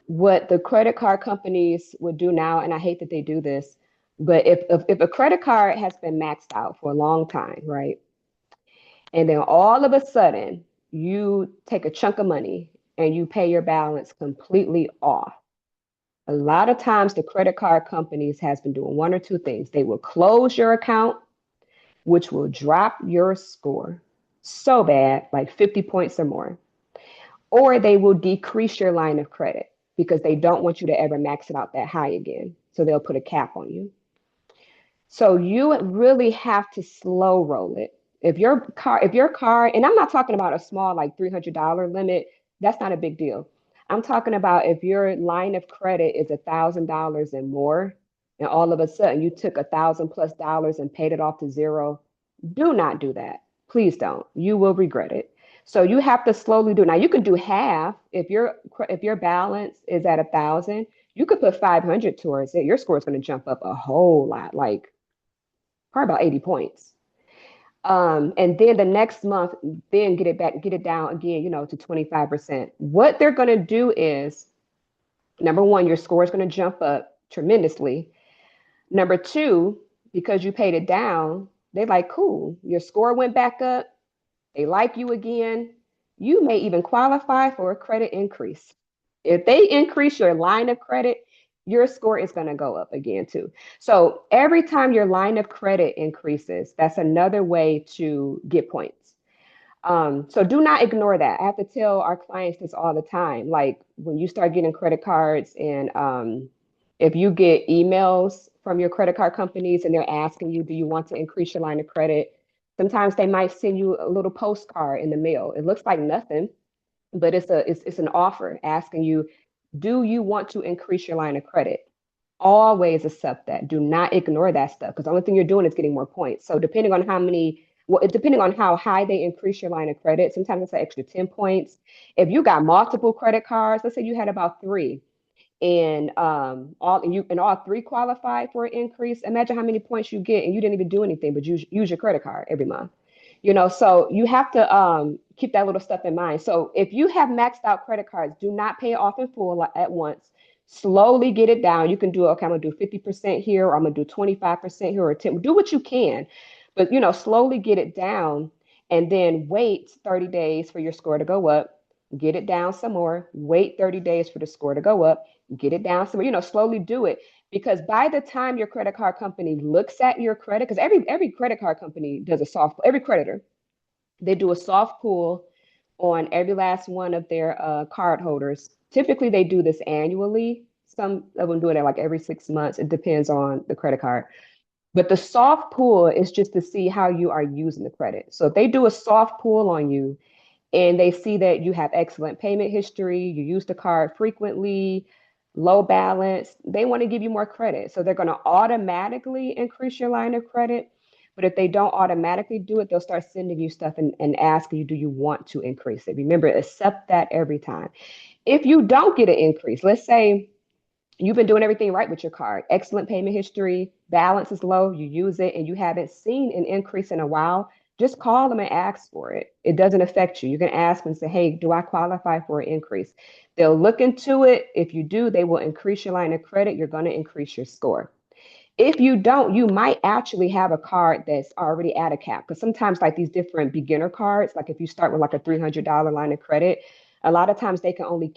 What the credit card companies would do now, and I hate that they do this, but if a credit card has been maxed out for a long time, right? And then all of a sudden you take a chunk of money and you pay your balance completely off. A lot of times the credit card companies has been doing one or two things. They will close your account, which will drop your score so bad, like 50 points or more. Or they will decrease your line of credit because they don't want you to ever max it out that high again. So they'll put a cap on you. So you really have to slow roll it. If your car, and I'm not talking about a small like $300 limit, that's not a big deal. I'm talking about if your line of credit is $1,000 and more, and all of a sudden you took $1,000+ and paid it off to zero, do not do that. Please don't. You will regret it. So you have to slowly do it. Now you can do half if your balance is at 1,000. You could put 500 towards it. Your score is going to jump up a whole lot, like probably about 80 points. And then the next month, then get it down again, to 25%. What they're going to do is, number one, your score is going to jump up tremendously. Number two, because you paid it down, they're like, cool, your score went back up. They like you again. You may even qualify for a credit increase. If they increase your line of credit, your score is going to go up again too. So every time your line of credit increases, that's another way to get points. So do not ignore that. I have to tell our clients this all the time. Like when you start getting credit cards and if you get emails from your credit card companies and they're asking you, do you want to increase your line of credit? Sometimes they might send you a little postcard in the mail. It looks like nothing, but it's an offer asking you, do you want to increase your line of credit? Always accept that. Do not ignore that stuff because the only thing you're doing is getting more points. So depending on how high they increase your line of credit, sometimes it's an extra 10 points. If you got multiple credit cards, let's say you had about three, and all three qualify for an increase. Imagine how many points you get, and you didn't even do anything but use your credit card every month. So you have to keep that little stuff in mind. So if you have maxed out credit cards, do not pay it off in full at once. Slowly get it down. You can do, okay, I'm gonna do 50% here, or I'm gonna do 25% here, or 10. Do what you can, but slowly get it down, and then wait 30 days for your score to go up. Get it down some more. Wait 30 days for the score to go up. Get it down some more. Slowly do it, because by the time your credit card company looks at your credit, because every credit card company does every creditor, they do a soft pull on every last one of their card holders. Typically, they do this annually. Some of them do it at like every 6 months. It depends on the credit card. But the soft pull is just to see how you are using the credit. So if they do a soft pull on you and they see that you have excellent payment history, you use the card frequently, low balance, they want to give you more credit. So they're going to automatically increase your line of credit. But if they don't automatically do it, they'll start sending you stuff and asking you, do you want to increase it? Remember, accept that every time. If you don't get an increase, let's say you've been doing everything right with your card, excellent payment history, balance is low, you use it, and you haven't seen an increase in a while, just call them and ask for it. It doesn't affect you. You can ask and say, hey, do I qualify for an increase? They'll look into it. If you do, they will increase your line of credit. You're going to increase your score. If you don't, you might actually have a card that's already at a cap. Because sometimes, like these different beginner cards, like if you start with like a $300 line of credit, a lot of times they can only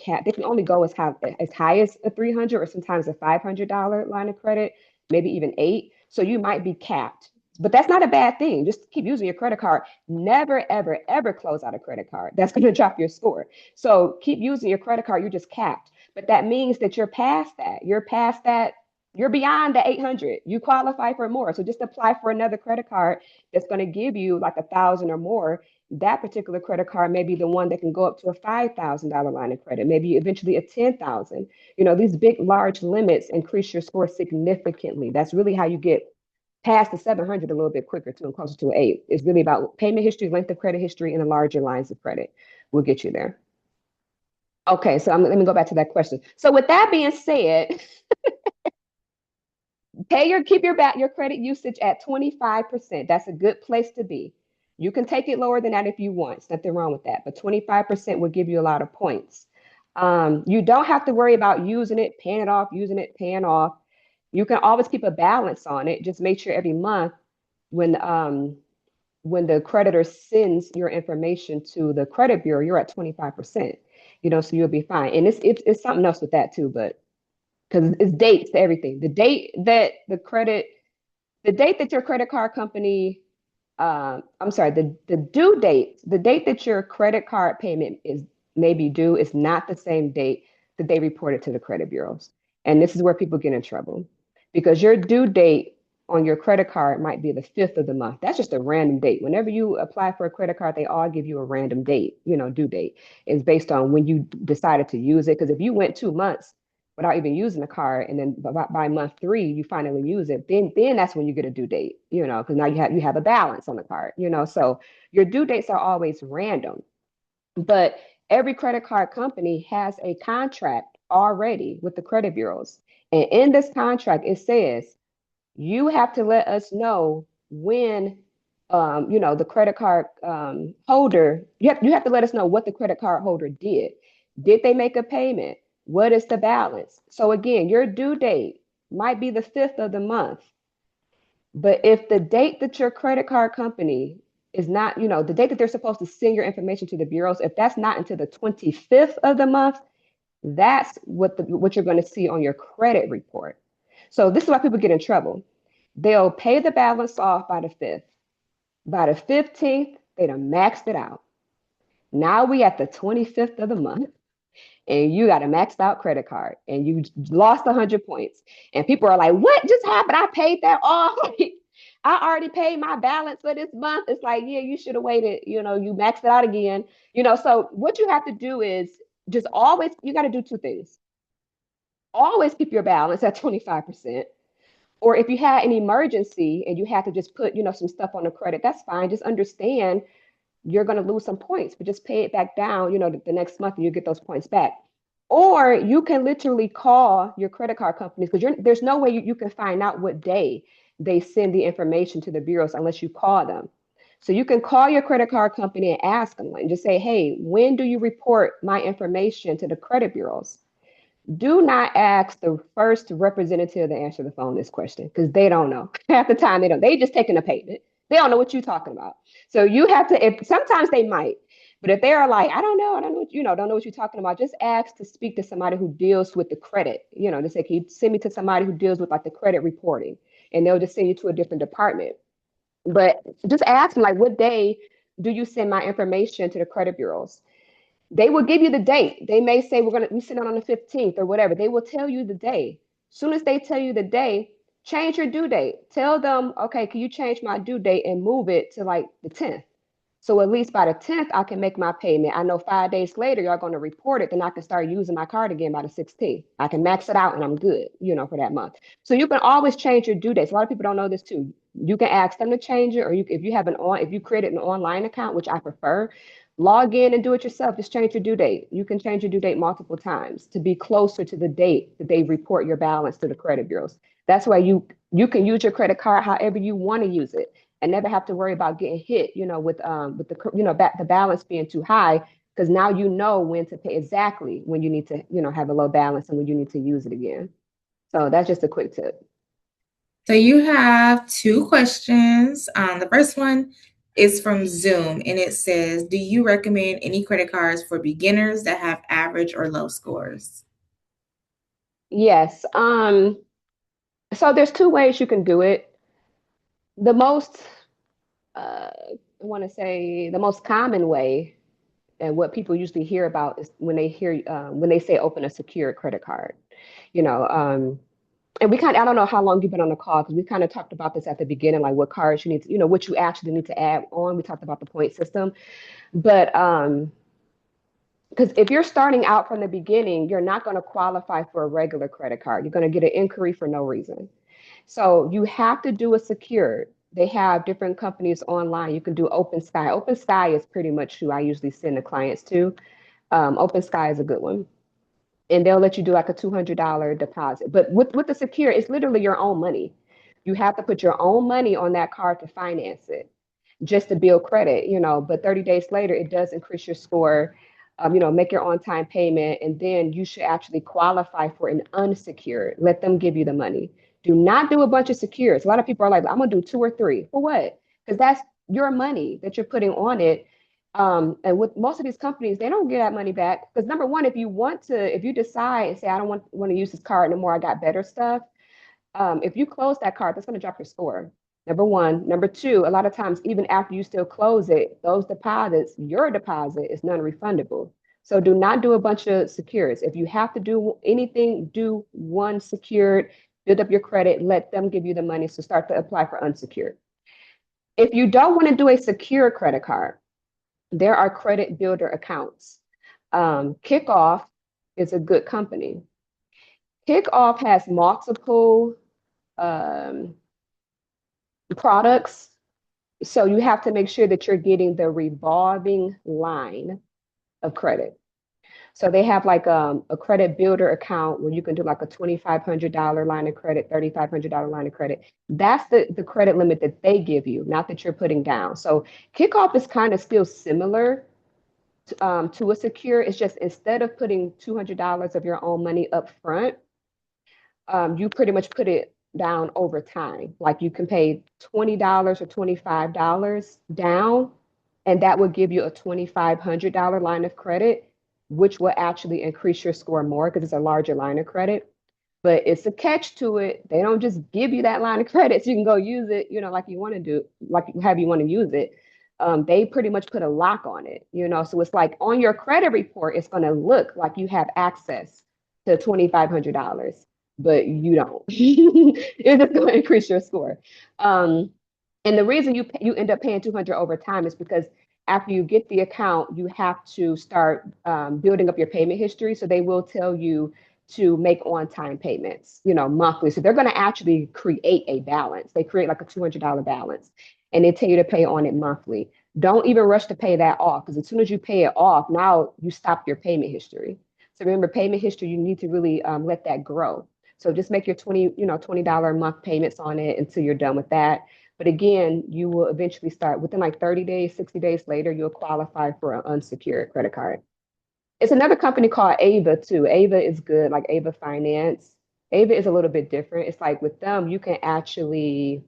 go as high as a 300 or sometimes a $500 line of credit, maybe even eight. So you might be capped. But that's not a bad thing. Just keep using your credit card. Never, ever, ever close out a credit card. That's going to drop your score. So keep using your credit card. You're just capped. But that means that you're past that. You're past that. You're beyond the 800. You qualify for more. So just apply for another credit card that's going to give you like 1,000 or more. That particular credit card may be the one that can go up to a $5,000 line of credit, maybe eventually a 10,000. These big, large limits increase your score significantly. That's really how you get past the 700 a little bit quicker too, and closer to an 8. It's really about payment history, length of credit history, and the larger lines of credit will get you there. Okay, so let me go back to that question. So with that being said, keep your credit usage at 25%. That's a good place to be. You can take it lower than that if you want. There's nothing wrong with that. But 25% will give you a lot of points. You don't have to worry about using it, paying it off, using it, paying off. You can always keep a balance on it. Just make sure every month when the creditor sends your information to the credit bureau, you're at 25%. So you'll be fine. And it's something else with that too, but because it's dates to everything. The date that your credit card company, I'm sorry, the due date, the date that your credit card payment is maybe due is not the same date that they reported to the credit bureaus. And this is where people get in trouble because your due date on your credit card might be the 5th of the month. That's just a random date. Whenever you apply for a credit card, they all give you a random date, due date. It's based on when you decided to use it. Because if you went 2 months without even using the card, and then by month 3 you finally use it, then that's when you get a due date, because now you have a balance on the card, so your due dates are always random. But every credit card company has a contract already with the credit bureaus, and in this contract it says you have to let us know when the credit card holder, you have to let us know what the credit card holder did. Did they make a payment? What is the balance? So again, your due date might be the 5th of the month, but if the date that your credit card company is not, the date that they're supposed to send your information to the bureaus, if that's not until the 25th of the month, that's what you're going to see on your credit report. So this is why people get in trouble. They'll pay the balance off by the 5th. By the 15th, they done maxed it out. Now we at the 25th of the month, and you got a maxed out credit card, and you lost 100 points. And people are like, what just happened? I paid that off. I already paid my balance for this month. It's like, yeah, you should have waited. You maxed it out again. So what you have to do is just always, you got to do two things. Always keep your balance at 25%. Or if you had an emergency and you had to just put, some stuff on the credit, that's fine. Just understand you're going to lose some points, but just pay it back down, the next month and you get those points back. Or you can literally call your credit card companies because there's no way you can find out what day they send the information to the bureaus unless you call them. So you can call your credit card company and ask them and just say, hey, when do you report my information to the credit bureaus? Do not ask the first representative to answer the phone this question because they don't know. Half the time they don't. They just taking a payment. They don't know what you're talking about. So you have to. If sometimes they might, but if they are like, I don't know what don't know what you're talking about, just ask to speak to somebody who deals with the credit. Just say, can you send me to somebody who deals with like the credit reporting, and they'll just send you to a different department. But just ask them like, what day do you send my information to the credit bureaus? They will give you the date. They may say we send it on the 15th or whatever. They will tell you the day. Soon as they tell you the day, change your due date. Tell them, okay, can you change my due date and move it to like the 10th? So at least by the 10th, I can make my payment. I know 5 days later, y'all going to report it. Then I can start using my card again by the 16th. I can max it out and I'm good, for that month. So you can always change your due dates. A lot of people don't know this too. You can ask them to change it, or if you created an online account, which I prefer, log in and do it yourself. Just change your due date. You can change your due date multiple times to be closer to the date that they report your balance to the credit bureaus. That's why you can use your credit card however you want to use it and never have to worry about getting hit, with the balance being too high, because now you know when to pay exactly when you need to, have a low balance and when you need to use it again. So that's just a quick tip. So you have two questions. The first one is from Zoom, and it says, do you recommend any credit cards for beginners that have average or low scores? Yes. So there's two ways you can do it. The most, I want to say the most common way and what people usually hear about is when they say open a secure credit card, and I don't know how long you've been on the call because we kind of talked about this at the beginning, like what cards you need to, what you actually need to add on. We talked about the point system, but because if you're starting out from the beginning, you're not going to qualify for a regular credit card. You're going to get an inquiry for no reason. So you have to do a secured. They have different companies online. You can do Open Sky. Open Sky is pretty much who I usually send the clients to. Open Sky is a good one. And they'll let you do like a $200 deposit. But with the secure, it's literally your own money. You have to put your own money on that card to finance it, just to build credit, but 30 days later, it does increase your score, make your on-time payment, and then you should actually qualify for an unsecured. Let them give you the money. Do not do a bunch of secures. A lot of people are like, I'm gonna do 2 or 3. For what? Because that's your money that you're putting on it. And with most of these companies, they don't get that money back because number one, if you decide and say, I don't want to use this card anymore, I got better stuff. If you close that card, that's going to drop your score. Number one. Number two, a lot of times, even after you still close it, those deposits, your deposit is non-refundable. So do not do a bunch of secures. If you have to do anything, do one secured, build up your credit, let them give you the money to start to apply for unsecured. If you don't want to do a secure credit card, there are credit builder accounts. Kickoff is a good company. Kickoff has multiple um, products. So you have to make sure that you're getting the revolving line of credit. So they have like a credit builder account where you can do like a $2,500 line of credit, $3,500 line of credit. That's the credit limit that they give you, not that you're putting down. So Kickoff is kind of still similar to a secure. It's just instead of putting $200 of your own money up front, you pretty much put it down over time. Like you can pay $20 or $25 down, and that would give you a $2,500 line of credit, which will actually increase your score more because it's a larger line of credit. But it's a catch to it. They don't just give you that line of credit so you can go use it, like you want to do, like have you want to use it. They pretty much put a lock on it, So it's like on your credit report, it's going to look like you have access to $2,500, but you don't. It's just going to increase your score. And the reason you end up paying 200 over time is because after you get the account, you have to start building up your payment history. So they will tell you to make on-time payments, monthly. So they're going to actually create a balance. They create like a $200 balance, and they tell you to pay on it monthly. Don't even rush to pay that off because as soon as you pay it off, now you stop your payment history. So remember, payment history, you need to really let that grow. So just make your $20 a month payments on it until you're done with that. But again, you will eventually start within like 30 days, 60 days later, you'll qualify for an unsecured credit card. It's another company called Ava too. Ava is good, like Ava Finance. Ava is a little bit different. It's like with them, you can actually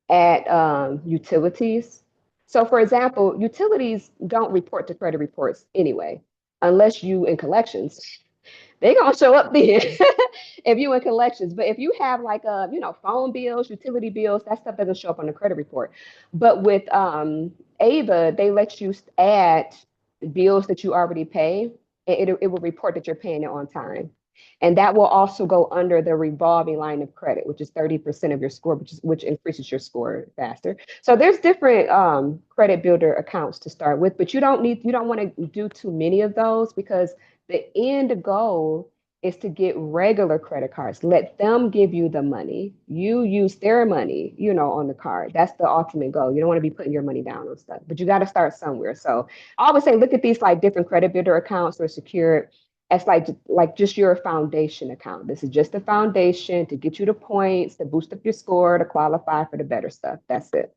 add utilities. So for example, utilities don't report to credit reports anyway, unless you in collections. They gonna show up then if you in collections. But if you have like phone bills, utility bills, that stuff doesn't show up on the credit report. But with Ava, they let you add bills that you already pay, and it will report that you're paying it on time. And that will also go under the revolving line of credit, which is 30% of your score, which increases your score faster. So there's different credit builder accounts to start with, but you don't want to do too many of those because the end goal is to get regular credit cards. Let them give you the money. You use their money, on the card. That's the ultimate goal. You don't want to be putting your money down on stuff, but you got to start somewhere. So I always say, look at these like different credit builder accounts or secured as like just your foundation account. This is just a foundation to get you the points, to boost up your score, to qualify for the better stuff. That's it.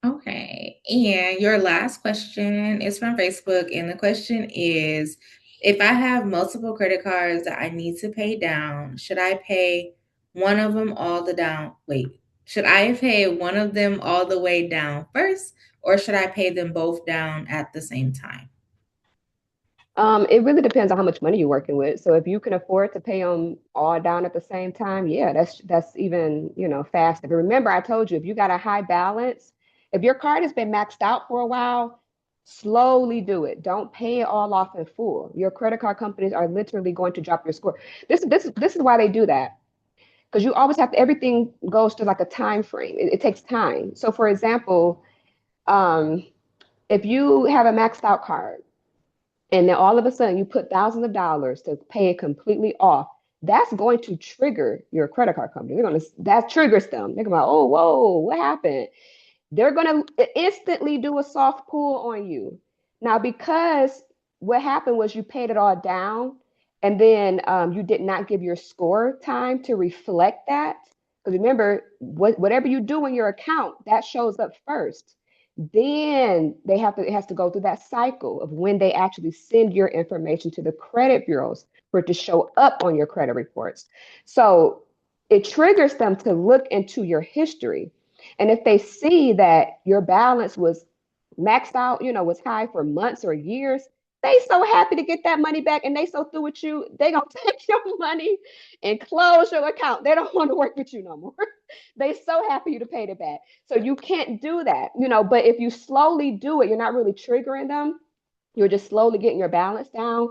Okay. And your last question is from Facebook. And the question is, if I have multiple credit cards that I need to pay down, should I pay one of them all the down? Wait, should I pay one of them all the way down first, or should I pay them both down at the same time? It really depends on how much money you're working with. So if you can afford to pay them all down at the same time, yeah, that's even, faster. But remember, I told you, if you got a high balance, if your card has been maxed out for a while, slowly do it. Don't pay it all off in full. Your credit card companies are literally going to drop your score. This is why they do that. Because you always have to, everything goes to like a time frame. It takes time. So for example, um, if you have a maxed out card, and then all of a sudden you put thousands of dollars to pay it completely off, that's going to trigger your credit card company. That triggers them. They're going to, oh, whoa, what happened? They're going to instantly do a soft pull on you. Now, because what happened was you paid it all down, and then you did not give your score time to reflect that. Because remember, whatever you do in your account, that shows up first. Then it has to go through that cycle of when they actually send your information to the credit bureaus for it to show up on your credit reports. So it triggers them to look into your history. And if they see that your balance was maxed out, was high for months or years, they so happy to get that money back, and they so through with you, they gonna take your money and close your account. They don't want to work with you no more. They so happy you to pay it back. So you can't do that, but if you slowly do it, you're not really triggering them. You're just slowly getting your balance down.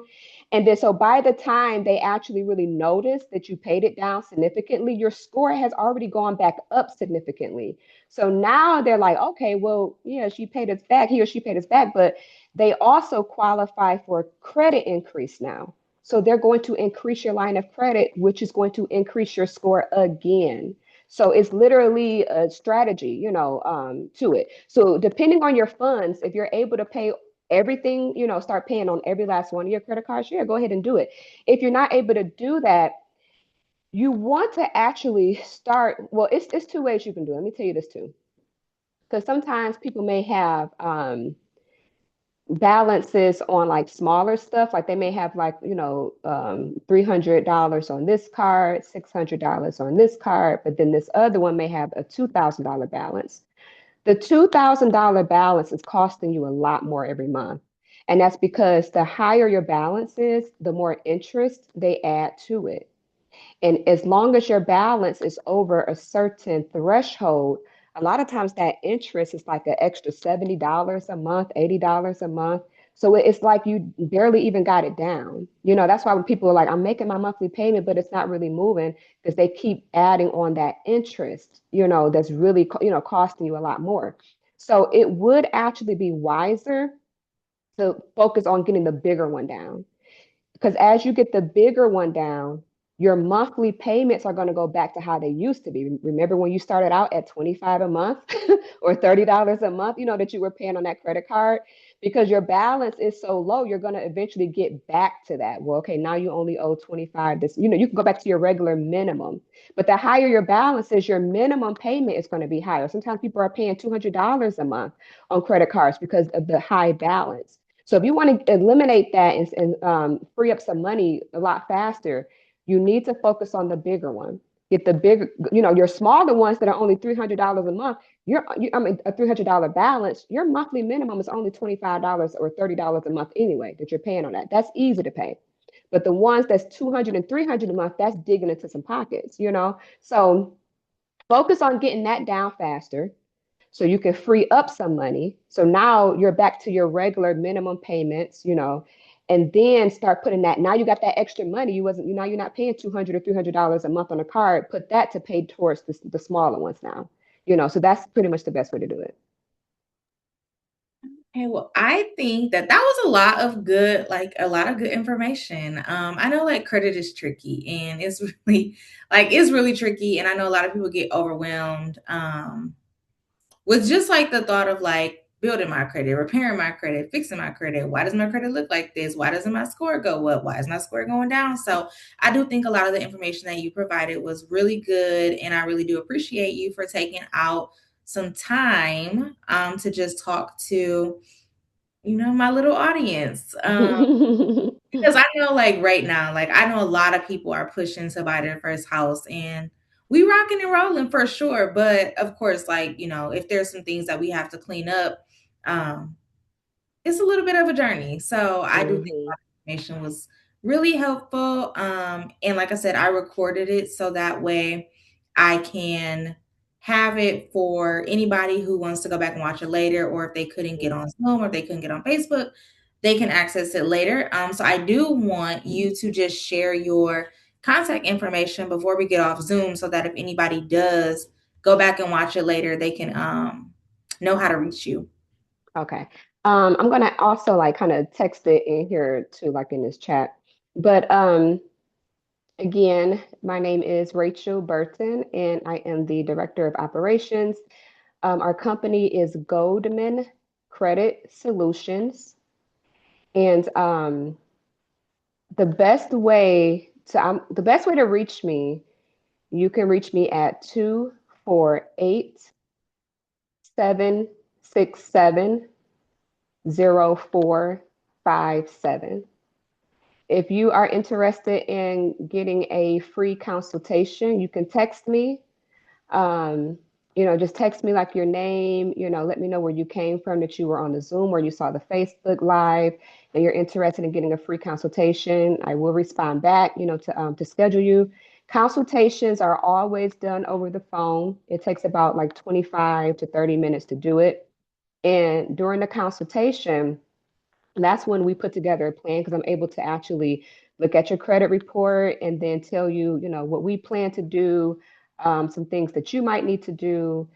And then, so by the time they actually really notice that you paid it down significantly, your score has already gone back up significantly. So now they're like, okay, well, yeah, she paid us back, he or she paid us back, but they also qualify for credit increase now. So they're going to increase your line of credit, which is going to increase your score again. So it's literally a strategy, to it. So depending on your funds, if you're able to pay everything, start paying on every last one of your credit cards, yeah, go ahead and do it. If you're not able to do that, you want to actually start, well, it's two ways you can do it. Let me tell you this too. Because sometimes people may have balances on like smaller stuff, like they may have like, $300 on this card, $600 on this card, but then this other one may have a $2,000 balance. The $2,000 balance is costing you a lot more every month. And that's because the higher your balance is, the more interest they add to it. And as long as your balance is over a certain threshold, a lot of times that interest is like an extra $70 a month, $80 a month. So it's like you barely even got it down. That's why when people are like, I'm making my monthly payment, but it's not really moving, because they keep adding on that interest, that's really, costing you a lot more. So it would actually be wiser to focus on getting the bigger one down. Because as you get the bigger one down, your monthly payments are going to go back to how they used to be. Remember when you started out at 25 a month or $30 a month, that you were paying on that credit card? Because your balance is so low, you're going to eventually get back to that. Well, okay, now you only owe 25. This, you can go back to your regular minimum. But the higher your balance is, your minimum payment is going to be higher. Sometimes people are paying $200 a month on credit cards because of the high balance. So if you want to eliminate that and free up some money a lot faster, you need to focus on the bigger one. Get the bigger, your smaller ones that are only $300 a month. I mean, a $300 balance. Your monthly minimum is only $25 or $30 a month anyway that you're paying on that. That's easy to pay. But the ones that's 200 and 300 a month, that's digging into some pockets. So focus on getting that down faster so you can free up some money. So now you're back to your regular minimum payments, and then start putting that. Now you got that extra money. Now you're not paying $200 or $300 a month on a card. Put that to pay towards the smaller ones now. So that's pretty much the best way to do it. Okay, well, I think that was a lot of good, information. I know like credit is tricky, and it's really tricky. And I know a lot of people get overwhelmed with just like the thought of like building my credit, repairing my credit, fixing my credit. Why does my credit look like this? Why doesn't my score go up? Why is my score going down? So I do think a lot of the information that you provided was really good. And I really do appreciate you for taking out some time to just talk to, my little audience. Because I know like right now, like I know a lot of people are pushing to buy their first house, and we rocking and rolling for sure. But of course, like, if there's some things that we have to clean up, um, it's a little bit of a journey. So I do think Mhm. information was really helpful. And like I said, I recorded it so that way I can have it for anybody who wants to go back and watch it later, or if they couldn't get on Zoom or if they couldn't get on Facebook, they can access it later. So I do want you to just share your contact information before we get off Zoom so that if anybody does go back and watch it later, they can know how to reach you. Okay. I'm gonna also like kind of text it in here too, like in this chat. But again, my name is Rachel Burton, and I am the Director of Operations. Our company is Goldman Credit Solutions. And the best way to reach me, you can reach me at 248-767-0457. If you are interested in getting a free consultation, you can text me. Um, Just text me like your name, let me know where you came from, that you were on the Zoom or you saw the Facebook Live and you're interested in getting a free consultation. I will respond back, to schedule you. Consultations are always done over the phone. It takes about like 25 to 30 minutes to do it. And during the consultation, that's when we put together a plan because I'm able to actually look at your credit report and then tell you, what we plan to do, some things that you might need to do.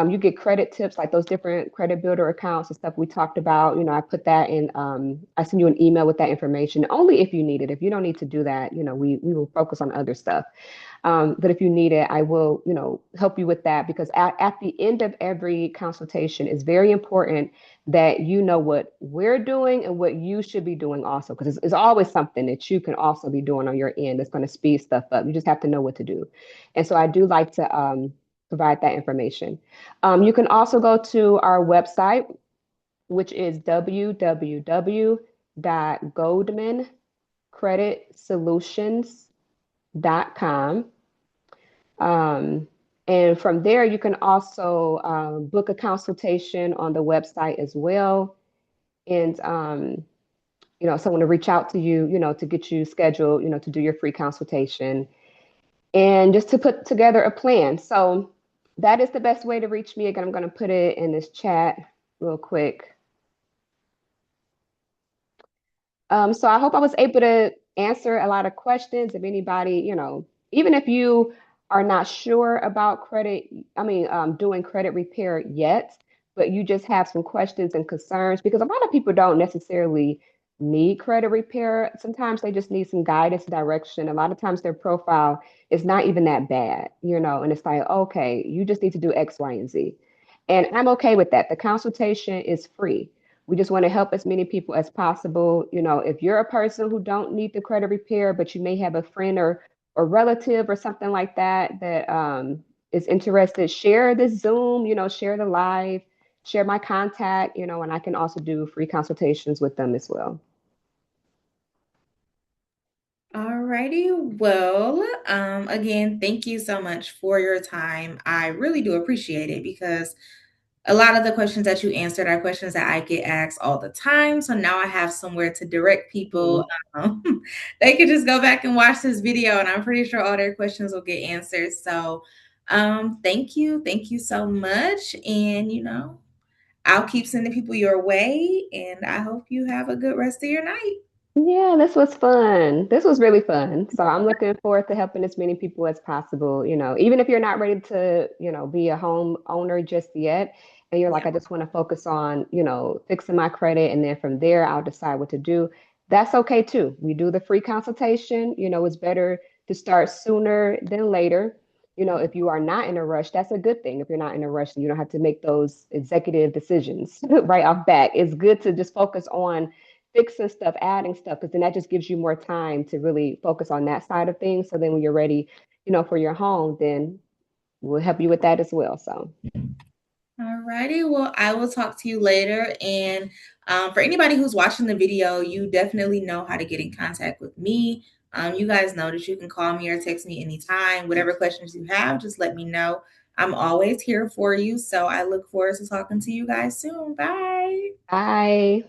You get credit tips like those different credit builder accounts and stuff we talked about. I put that in, I send you an email with that information only if you need it. If you don't need to do that, we will focus on other stuff. But if you need it, I will, help you with that because at the end of every consultation, it's very important that you know what we're doing and what you should be doing also, because it's always something that you can also be doing on your end that's going to speed stuff up. You just have to know what to do. And so I do like to provide that information. You can also go to our website, which is www.goldmancreditsolutions.com. Um, and from there, you can also book a consultation on the website as well. And, someone to reach out to you, to get you scheduled, to do your free consultation and just to put together a plan. So that is the best way to reach me. Again, I'm going to put it in this chat real quick. So I hope I was able to answer a lot of questions. If anybody, even if you are not sure about credit, doing credit repair yet, but you just have some questions and concerns, because a lot of people don't necessarily need credit repair. Sometimes they just need some guidance, direction. A lot of times their profile is not even that bad, and it's like, okay, you just need to do X, Y, and Z. And I'm okay with that. The consultation is free. We just want to help as many people as possible. If you're a person who don't need the credit repair, but you may have a friend or relative or something like that that is interested, share this Zoom, share the live, share my contact, and I can also do free consultations with them as well. Alrighty. Well, again, thank you so much for your time. I really do appreciate it because a lot of the questions that you answered are questions that I get asked all the time. So now I have somewhere to direct people. They could just go back and watch this video, and I'm pretty sure all their questions will get answered. So thank you. Thank you so much. And, I'll keep sending people your way, and I hope you have a good rest of your night. Yeah, this was fun. This was really fun. So I'm looking forward to helping as many people as possible. Even if you're not ready to, be a home owner just yet, and you're like, I just want to focus on, fixing my credit, and then from there I'll decide what to do. That's okay too. We do the free consultation. It's better to start sooner than later. If you are not in a rush, that's a good thing. If you're not in a rush, and you don't have to make those executive decisions right off bat. It's good to just focus on fixing stuff, adding stuff, because then that just gives you more time to really focus on that side of things. So then when you're ready, for your home, then we'll help you with that as well. So. All righty. Well, I will talk to you later. And for anybody who's watching the video, you definitely know how to get in contact with me. You guys know that you can call me or text me anytime. Whatever questions you have, just let me know. I'm always here for you. So I look forward to talking to you guys soon. Bye. Bye.